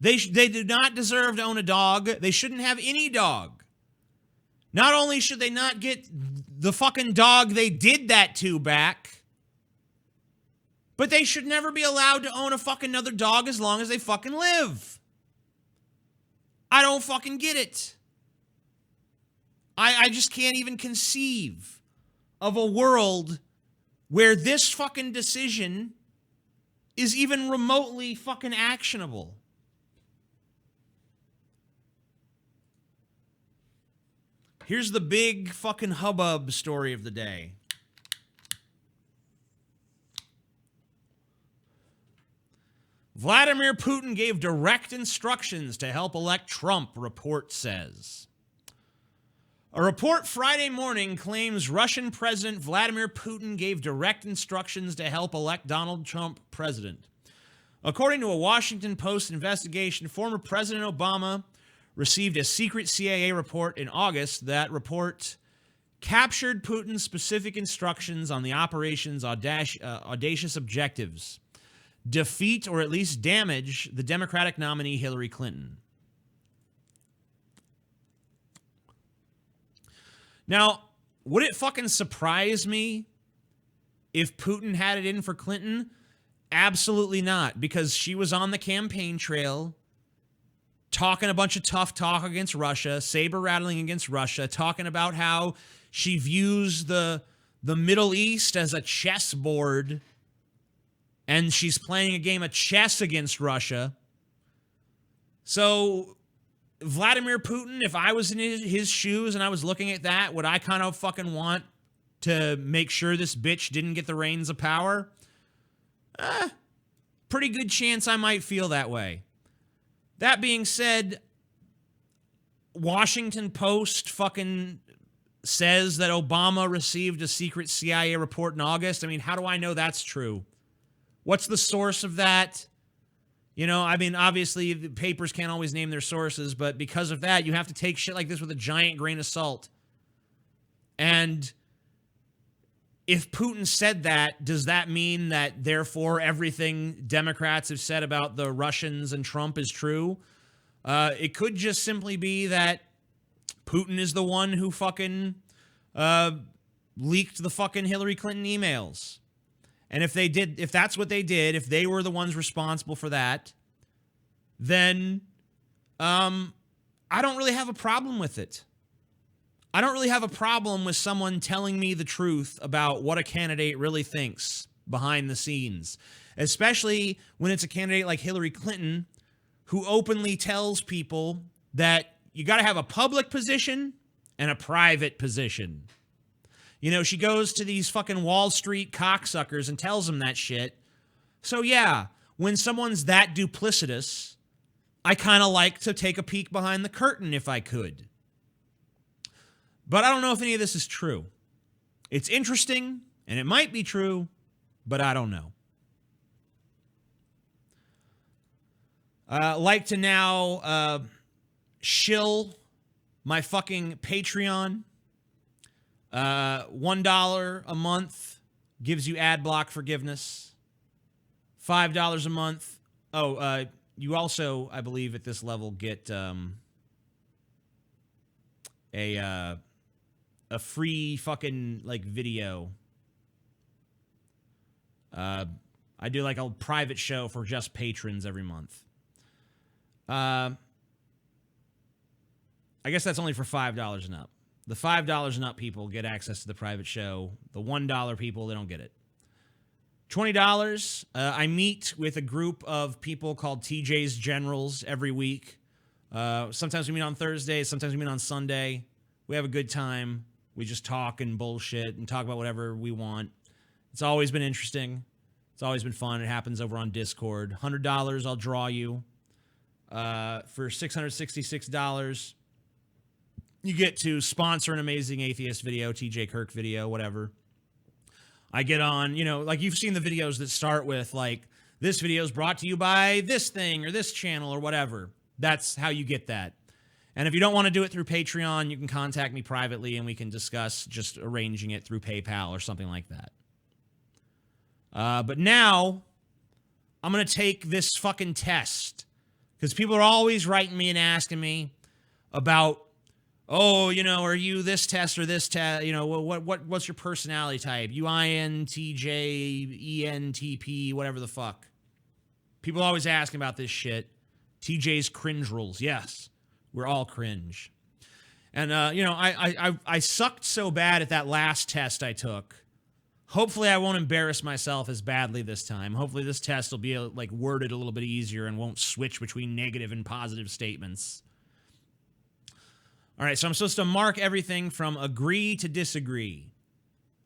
[SPEAKER 1] They do not deserve to own a dog. They shouldn't have any dog. Not only should they not get the fucking dog they did that to back, but they should never be allowed to own a fucking another dog as long as they fucking live. I don't fucking get it. I just can't even conceive of a world where this fucking decision is even remotely fucking actionable. Here's the big fucking hubbub story of the day. Vladimir Putin gave direct instructions to help elect Trump, report says. A report Friday morning claims Russian President Vladimir Putin gave direct instructions to help elect Donald Trump president. According to a Washington Post investigation, former President Obama received a secret CIA report in August. That report captured Putin's specific instructions on the operation's audacious objectives: defeat or at least damage the Democratic nominee Hillary Clinton. Now, would it fucking surprise me if Putin had it in for Clinton? Absolutely not, because she was on the campaign trail talking a bunch of tough talk against Russia, saber-rattling against Russia, talking about how she views the Middle East as a chessboard, and she's playing a game of chess against Russia. So Vladimir Putin, if I was in his shoes and I was looking at that, would I kind of fucking want to make sure this bitch didn't get the reins of power? Pretty good chance I might feel that way. That being said, Washington Post fucking says that Obama received a secret CIA report in August. I mean, how do I know that's true? What's the source of that? You know, I mean, obviously, the papers can't always name their sources, but because of that, you have to take shit like this with a giant grain of salt. And if Putin said that, does that mean that, therefore, everything Democrats have said about the Russians and Trump is true? It could just simply be that Putin is the one who fucking leaked the fucking Hillary Clinton emails. And if that's what they did, if they were the ones responsible for that, then I don't really have a problem with it. I don't really have a problem with someone telling me the truth about what a candidate really thinks behind the scenes, especially when it's a candidate like Hillary Clinton, who openly tells people that you got to have a public position and a private position. You know, she goes to these fucking Wall Street cocksuckers and tells them that shit. So yeah, when someone's that duplicitous, I kind of like to take a peek behind the curtain if I could. But I don't know if any of this is true. It's interesting, and it might be true, but I don't know. Like to now shill my fucking Patreon. $1 a month gives you ad block forgiveness. $5 a month. You also, I believe, at this level get a free fucking like video. I do like a private show for just patrons every month. I guess that's only for $5 and up. The $5 and up people get access to the private show. The $1 people, they don't get it. $20, I meet with a group of people called TJ's Generals every week. Sometimes we meet on Thursday. Sometimes we meet on Sunday. We have a good time. We just talk and bullshit and talk about whatever we want. It's always been interesting. It's always been fun. It happens over on Discord. $100, I'll draw you. For $666, you get to sponsor an Amazing Atheist video, TJ Kirk video, whatever. I get on, you know, like you've seen the videos that start with like, this video is brought to you by this thing or this channel or whatever. That's how you get that. And if you don't want to do it through Patreon, you can contact me privately and we can discuss just arranging it through PayPal or something like that. But now I'm going to take this fucking test because people are always writing me and asking me about, oh, you know, are you this test or this test? You know, what's your personality type? You INTJ, ENTP, whatever the fuck. People always asking about this shit. TJ's cringe rules. Yes, we're all cringe. And, you know, I sucked so bad at that last test I took. Hopefully I won't embarrass myself as badly this time. Hopefully this test will be like worded a little bit easier and won't switch between negative and positive statements. All right, so I'm supposed to mark everything from agree to disagree.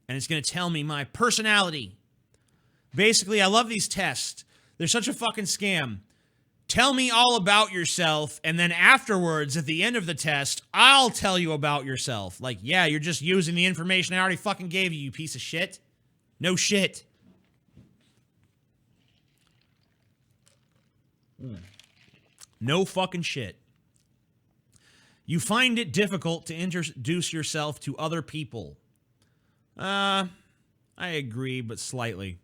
[SPEAKER 1] And it's going to tell me my personality. Basically, I love these tests. They're such a fucking scam. Tell me all about yourself, and then afterwards, at the end of the test, I'll tell you about yourself. Like, yeah, you're just using the information I already fucking gave you, you piece of shit. No shit. No fucking shit. You find it difficult to introduce yourself to other people. I agree, but slightly.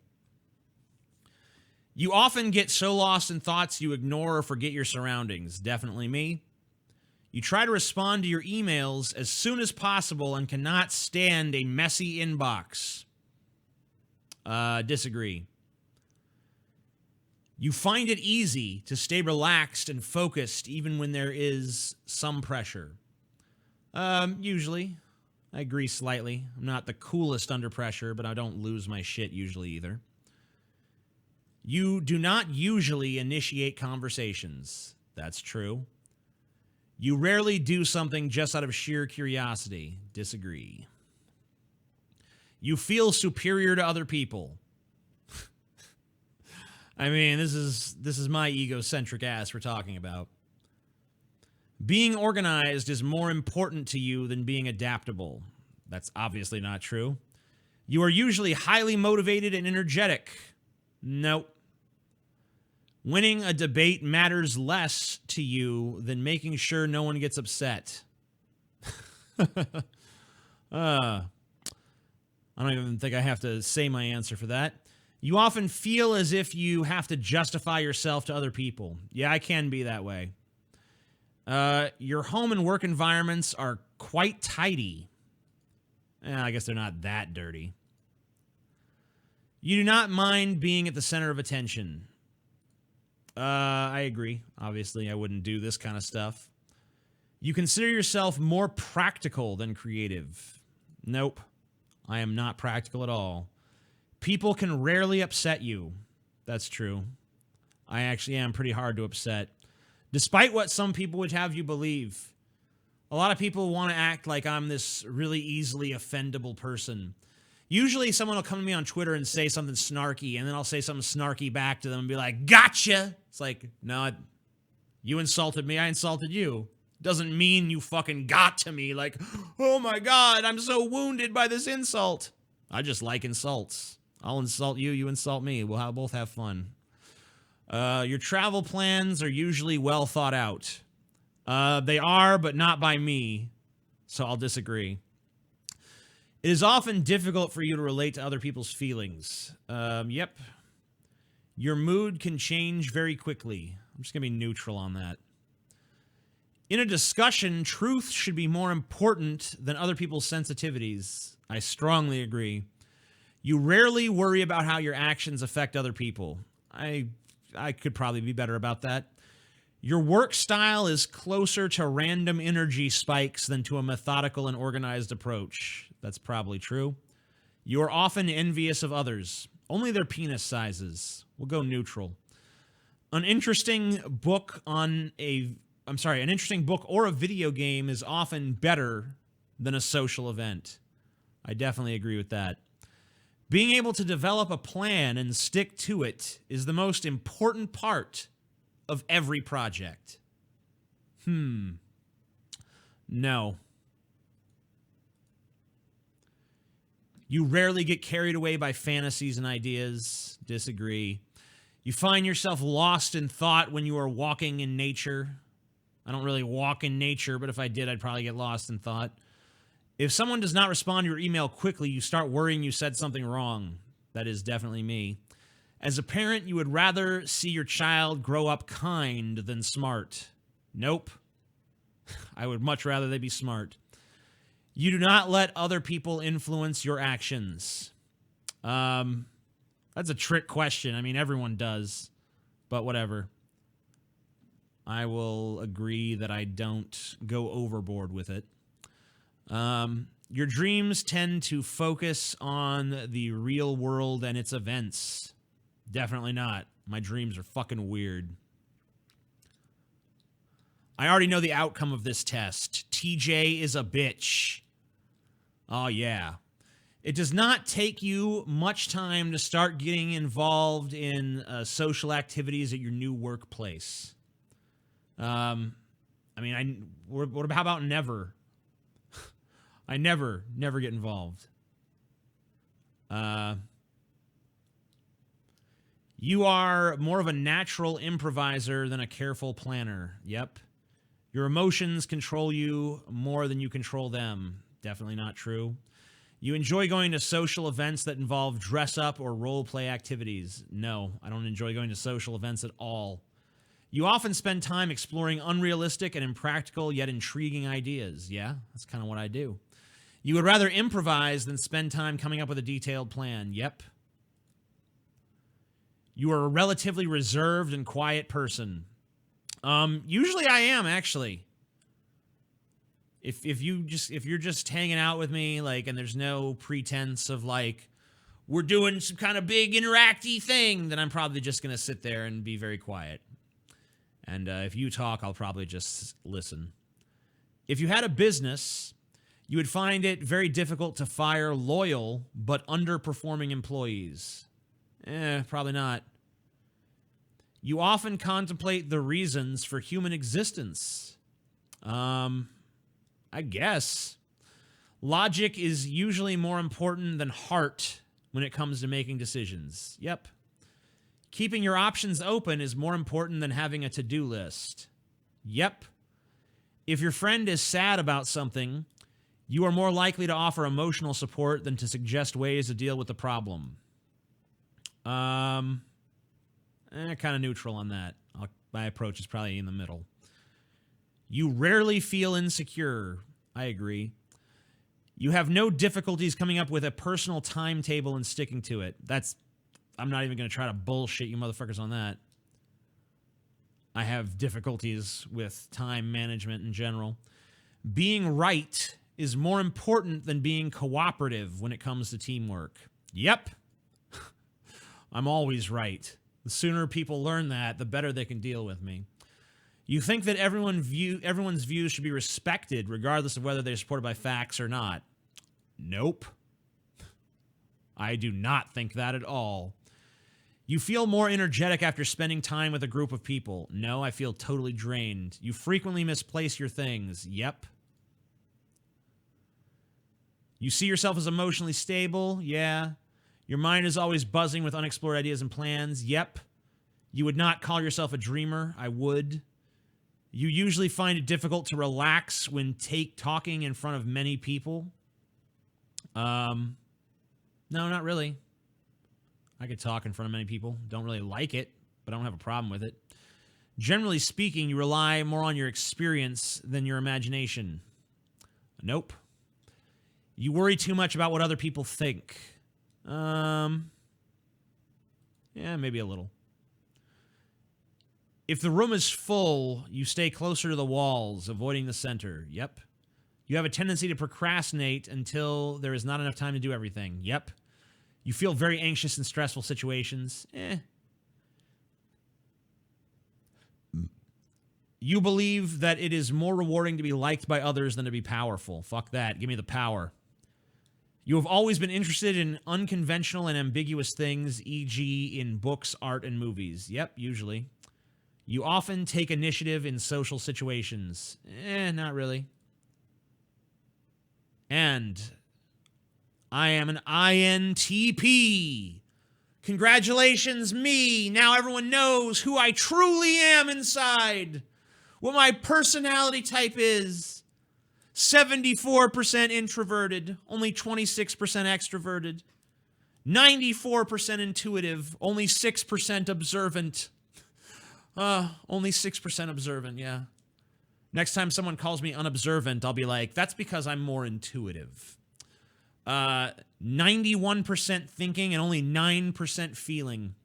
[SPEAKER 1] You often get so lost in thoughts you ignore or forget your surroundings. Definitely me. You try to respond to your emails as soon as possible and cannot stand a messy inbox. Disagree. You find it easy to stay relaxed and focused even when there is some pressure. Usually. I agree slightly. I'm not the coolest under pressure, but I don't lose my shit usually either. You do not usually initiate conversations. That's true. You rarely do something just out of sheer curiosity. Disagree. You feel superior to other people. I mean, this is my egocentric ass we're talking about. Being organized is more important to you than being adaptable. That's obviously not true. You are usually highly motivated and energetic. Nope. Winning a debate matters less to you than making sure no one gets upset. I don't even think I have to say my answer for that. You often feel as if you have to justify yourself to other people. Yeah, I can be that way. Your home and work environments are quite tidy. I guess they're not that dirty. You do not mind being at the center of attention. I agree. Obviously, I wouldn't do this kind of stuff. You consider yourself more practical than creative. Nope, I am not practical at all. People can rarely upset you. That's true. I actually am pretty hard to upset, despite what some people would have you believe. A lot of people want to act like I'm this really easily offendable person. Usually someone will come to me on Twitter and say something snarky, and then I'll say something snarky back to them and be like, gotcha! It's like, no, you insulted me, I insulted you. Doesn't mean you fucking got to me like, oh my God, I'm so wounded by this insult. I just like insults. I'll insult you, you insult me. We'll both have fun. Your travel plans are usually well thought out. They are, but not by me, so I'll disagree. It is often difficult for you to relate to other people's feelings. Yep. Your mood can change very quickly. I'm just going to be neutral on that. In a discussion, truth should be more important than other people's sensitivities. I strongly agree. You rarely worry about how your actions affect other people. I could probably be better about that. Your work style is closer to random energy spikes than to a methodical and organized approach. That's probably true. You are often envious of others, only their penis sizes. We'll go neutral. An interesting book or a video game is often better than a social event. I definitely agree with that. Being able to develop a plan and stick to it is the most important part of every project. No. You rarely get carried away by fantasies and ideas. Disagree. You find yourself lost in thought when you are walking in nature. I don't really walk in nature, but if I did, I'd probably get lost in thought. If someone does not respond to your email quickly, you start worrying you said something wrong. That is definitely me. As a parent, you would rather see your child grow up kind than smart. Nope. I would much rather they be smart. You do not let other people influence your actions. That's a trick question. I mean, everyone does, but whatever. I will agree that I don't go overboard with it. Your dreams tend to focus on the real world and its events. Definitely not. My dreams are fucking weird. I already know the outcome of this test. TJ is a bitch. Oh, yeah. It does not take you much time to start getting involved in social activities at your new workplace. How about never? I never get involved. You are more of a natural improviser than a careful planner. Yep. Your emotions control you more than you control them. Definitely not true. You enjoy going to social events that involve dress-up or role-play activities. No, I don't enjoy going to social events at all. You often spend time exploring unrealistic and impractical yet intriguing ideas. Yeah, that's kind of what I do. You would rather improvise than spend time coming up with a detailed plan. Yep. You are a relatively reserved and quiet person. Usually I am, actually. If you're just hanging out with me, and there's no pretense of we're doing some kind of big interacty thing, then I'm probably just gonna sit there and be very quiet. And if you talk, I'll probably just listen. If you had a business, you would find it very difficult to fire loyal but underperforming employees. Probably not. You often contemplate the reasons for human existence. I guess. Logic is usually more important than heart when it comes to making decisions. Yep. Keeping your options open is more important than having a to-do list. Yep. If your friend is sad about something, you are more likely to offer emotional support than to suggest ways to deal with the problem. Kind of neutral on that. My approach is probably in the middle. You rarely feel insecure. I agree. You have no difficulties coming up with a personal timetable and sticking to it. I'm not even going to try to bullshit you motherfuckers on that. I have difficulties with time management in general. Being right is more important than being cooperative when it comes to teamwork. Yep. I'm always right. The sooner people learn that, the better they can deal with me. You think that everyone's views should be respected regardless of whether they're supported by facts or not. Nope. I do not think that at all. You feel more energetic after spending time with a group of people. No, I feel totally drained. You frequently misplace your things. Yep. You see yourself as emotionally stable. Yeah. Your mind is always buzzing with unexplored ideas and plans. Yep. You would not call yourself a dreamer. I would. You usually find it difficult to relax when talking in front of many people. No, not really. I could talk in front of many people. Don't really like it, but I don't have a problem with it. Generally speaking, you rely more on your experience than your imagination. Nope. You worry too much about what other people think. Yeah, maybe a little. If the room is full, you stay closer to the walls, avoiding the center. Yep. You have a tendency to procrastinate until there is not enough time to do everything. Yep. You feel very anxious in stressful situations. You believe that it is more rewarding to be liked by others than to be powerful. Fuck that. Give me the power. You have always been interested in unconventional and ambiguous things, e.g. in books, art, and movies. Yep, usually. You often take initiative in social situations. Not really. And I am an INTP. Congratulations, me. Now everyone knows who I truly am inside. What my personality type is. 74% introverted, only 26% extroverted. 94% intuitive, only 6% observant. Only 6% observant, yeah. Next time someone calls me unobservant, I'll be like, that's because I'm more intuitive. 91% thinking and only 9% feeling.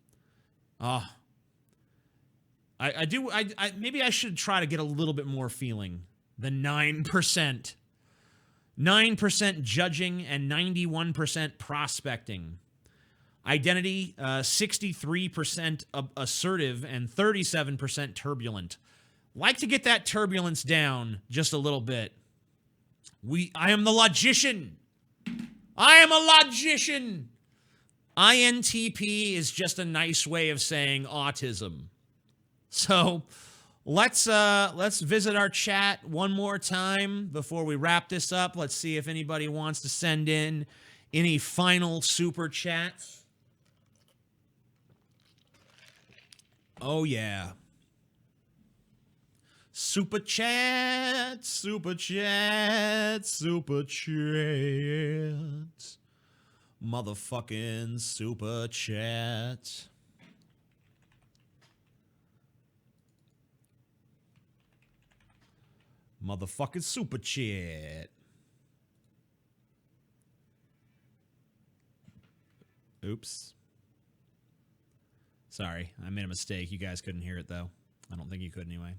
[SPEAKER 1] Maybe I should try to get a little bit more feeling than 9%. 9% judging and 91% prospecting. Identity, 63% assertive and 37% turbulent. Like to get that turbulence down just a little bit. I am the logician. I am a logician. INTP is just a nice way of saying autism. So let's visit our chat one more time before we wrap this up. Let's see if anybody wants to send in any final super chats. Oh, yeah. Super chat, super chat, super chat. Motherfucking super chat. Motherfucking super chat. Oops. Sorry, I made a mistake. You guys couldn't hear it, though. I don't think you could anyway.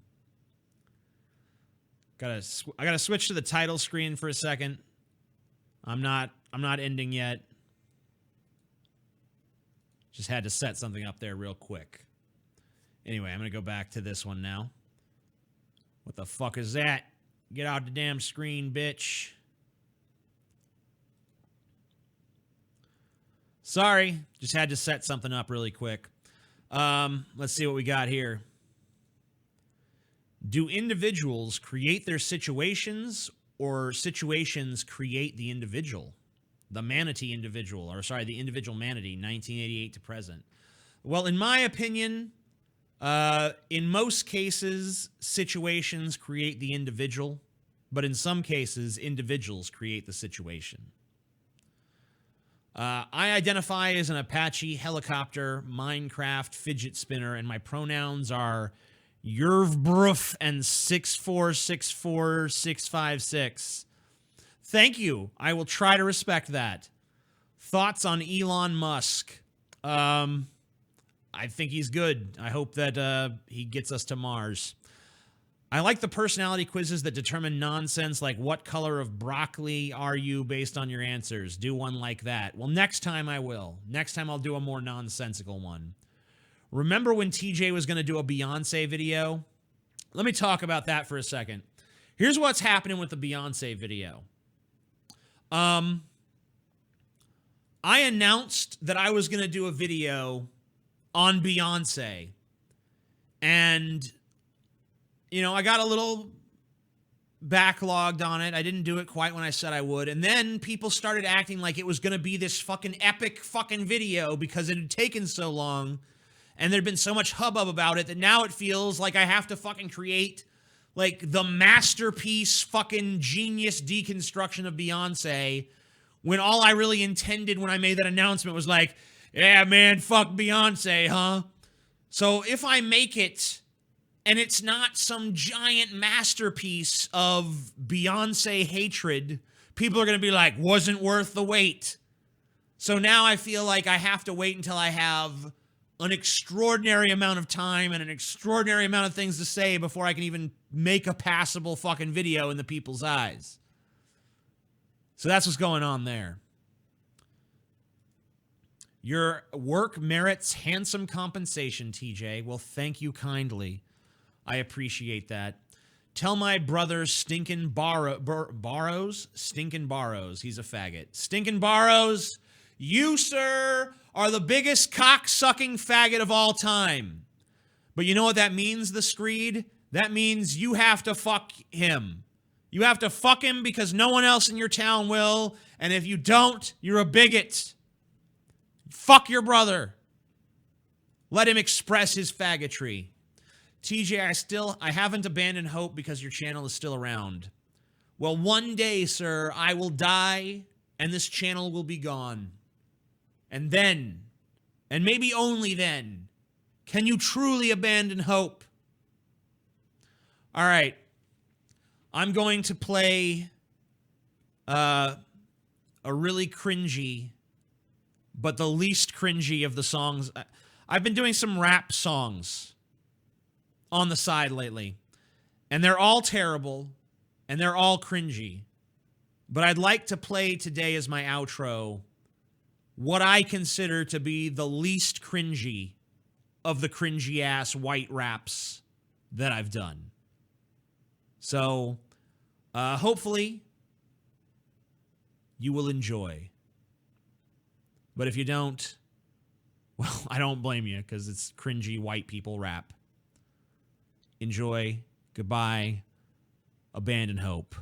[SPEAKER 1] I gotta switch to the title screen for a second. I'm not ending yet. Just had to set something up there real quick. Anyway, I'm gonna go back to this one now. What the fuck is that? Get out the damn screen, bitch. Sorry, just had to set something up really quick. Let's see what we got here. Do individuals create their situations or situations create the individual? The manatee individual, or sorry, the individual manatee, 1988 to present. Well, in my opinion, in most cases, situations create the individual, but in some cases, individuals create the situation. I identify as an Apache, helicopter, Minecraft, fidget spinner, and my pronouns are Yervbruf and 6464656. Thank you. I will try to respect that. Thoughts on Elon Musk? I think he's good. I hope that he gets us to Mars. I like the personality quizzes that determine nonsense, like what color of broccoli are you based on your answers. Do one like that. Well, next time I will. Next time I'll do a more nonsensical one. Remember when TJ was going to do a Beyonce video? Let me talk about that for a second. Here's what's happening with the Beyonce video. I announced that I was going to do a video on Beyonce. And you know, I got a little backlogged on it. I didn't do it quite when I said I would. And then people started acting like it was going to be this fucking epic fucking video because it had taken so long and there'd been so much hubbub about it that now it feels like I have to fucking create like the masterpiece fucking genius deconstruction of Beyonce when all I really intended when I made that announcement was like, yeah, man, fuck Beyonce, huh? So if I make it and it's not some giant masterpiece of Beyonce hatred, people are going to be like, wasn't worth the wait. So now I feel like I have to wait until I have an extraordinary amount of time and an extraordinary amount of things to say before I can even make a passable fucking video in the people's eyes. So that's what's going on there. Your work merits handsome compensation, TJ. Well, thank you kindly. I appreciate that. Tell my brother Stinkin' Barrows? Stinkin' Barrows. He's a faggot. Stinkin' Barrows, you, sir, are the biggest cock-sucking faggot of all time. But you know what that means, the Screed? That means you have to fuck him. You have to fuck him because no one else in your town will. And if you don't, you're a bigot. Fuck your brother. Let him express his faggotry. TJ, I haven't abandoned hope because your channel is still around. Well, one day, sir, I will die and this channel will be gone. And then, and maybe only then, can you truly abandon hope? All right. I'm going to play a really cringy, but the least cringy of the songs. I've been doing some rap songs on the side lately, and they're all terrible, and they're all cringy. But I'd like to play today as my outro what I consider to be the least cringy of the cringy-ass white raps that I've done. So, hopefully, you will enjoy. But if you don't, well, I don't blame you, because it's cringy white people rap. Enjoy. Goodbye. Abandon hope.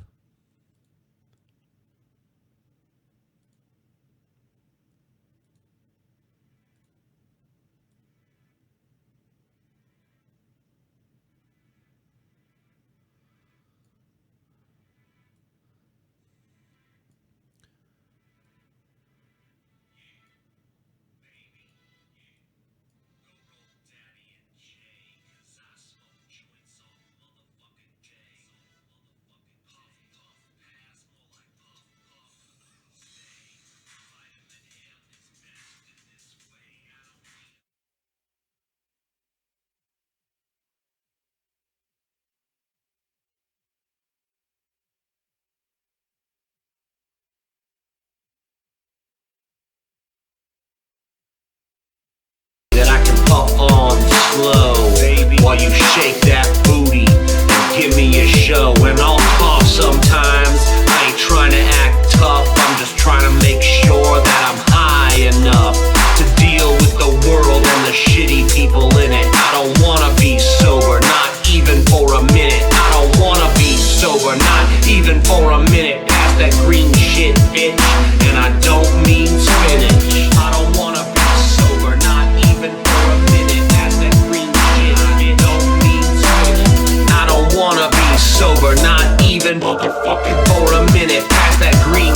[SPEAKER 2] That I can puff on slow, baby, while you shake that booty and give me a show. And I'll cough sometimes. I ain't trying to act tough. I'm just trying to make sure that I'm high enough to deal with the world and the shitty people in it. I don't wanna be sober, not even for a minute. I don't wanna be sober, not even for a minute. Pass that green shit, bitch, and I don't mean spinach. I don't wanna be sober, not even for a minute. Pass that green shit, I don't mean spinach. I don't wanna be sober, not even motherfucking for a minute. Pass that green,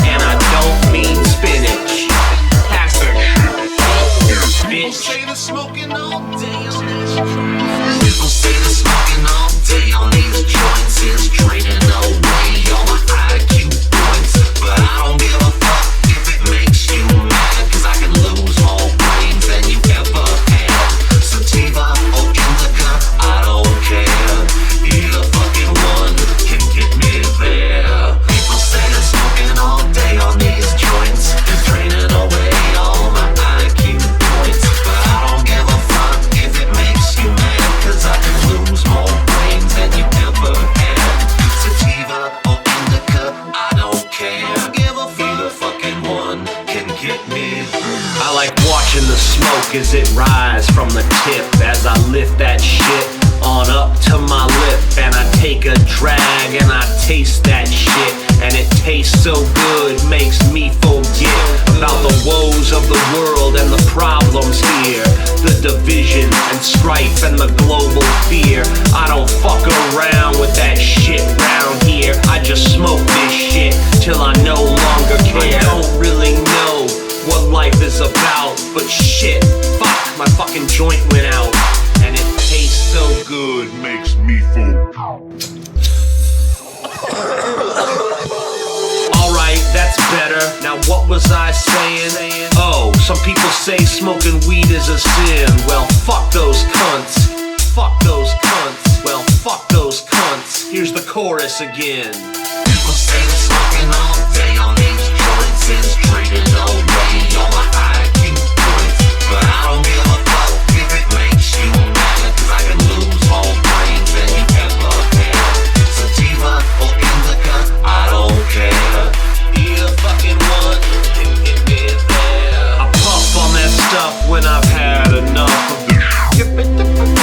[SPEAKER 2] and I don't mean spinach. Pass that shit, bitch. Say the smoking all day on this. People say the smoking all day on these joints is draining away all my IQ points, but I don't give a fuck if it makes you mad, 'cause I can lose more brains than you ever had. Sativa or indica, I don't care. Either as it rise from the tip, as I lift that shit on up to my lip, and I take a drag and I taste that shit, and it tastes so good, makes me forget about the woes of the world and the problems here, the division and strife and the global fear. I don't fuck around with that shit round here. I just smoke this shit till I no longer care. I don't really know what life is about, but shit, fuck, my fucking joint went out, and it tastes so good, makes me full. Alright, that's better. Now what was I saying? Oh, some people say smoking weed is a sin. Well, fuck those cunts. Fuck those cunts. Well, fuck those cunts. Here's the chorus again.
[SPEAKER 3] People say that smoking all day on these joints is draining away all my IQ points, but I don't give a fuck if it makes you mad, 'cause I can lose more brains than you ever had. Sativa or indica, I don't care.
[SPEAKER 2] Either fucking one can get me there. I puff on that stuff when I've had enough of this shit.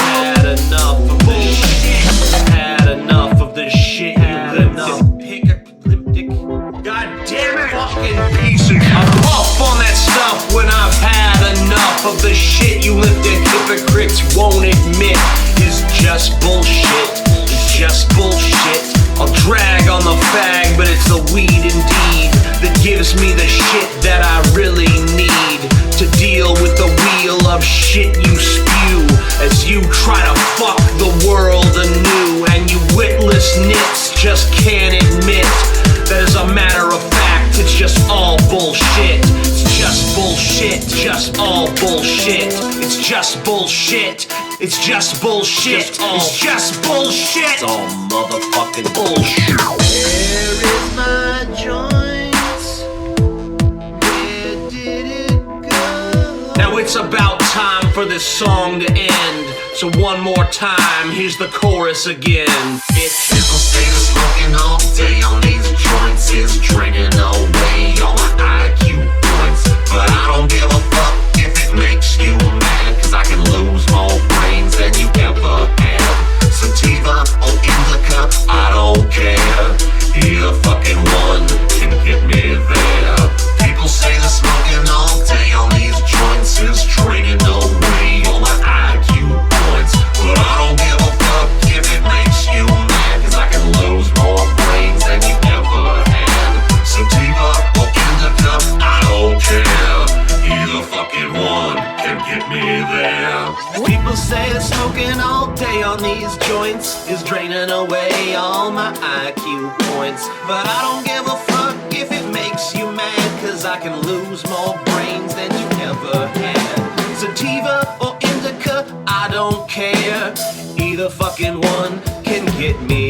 [SPEAKER 2] Had enough of this shit. Had enough of this shit. Had enough. God damn it, fucking piece of shit. I puff on that stuff when I've had enough of the shit you lifted hypocrites won't admit is just bullshit. It's just bullshit. I'll drag on the fag, but it's the weed indeed that gives me the shit that I really need to deal with the wheel of shit you spew as you try to fuck the world anew, and you witless nits just can't admit that as a matter of fact, it's just all bullshit. It's just bullshit. Just all bullshit. It's just bullshit. It's just bullshit. It's just bullshit. It's all motherfucking bullshit.
[SPEAKER 3] Where is my joint? Where did it go?
[SPEAKER 2] Now it's about time for this song to end. So one more time, here's the chorus again.
[SPEAKER 3] People say that smoking all day on these joints is draining away all my IQ points, but I don't give a fuck if it makes you mad, 'cause I can lose more brains than you ever had. Sativa or indica, I don't care. Either fucking one can get me there. People say that smoking all day on these joints is draining away all my IQ points, but I don't give a fuck if it makes you mad, 'cause I can lose more brains than you ever had. Sativa or indica, I don't care. Either fucking one can get me there.
[SPEAKER 2] People say that smoking all day on these joints is draining away all my IQ points, but I don't give a fuck if it makes you mad, 'cause I can lose more brains than you ever had. Sativa or indica, I don't care. Either fucking one can get me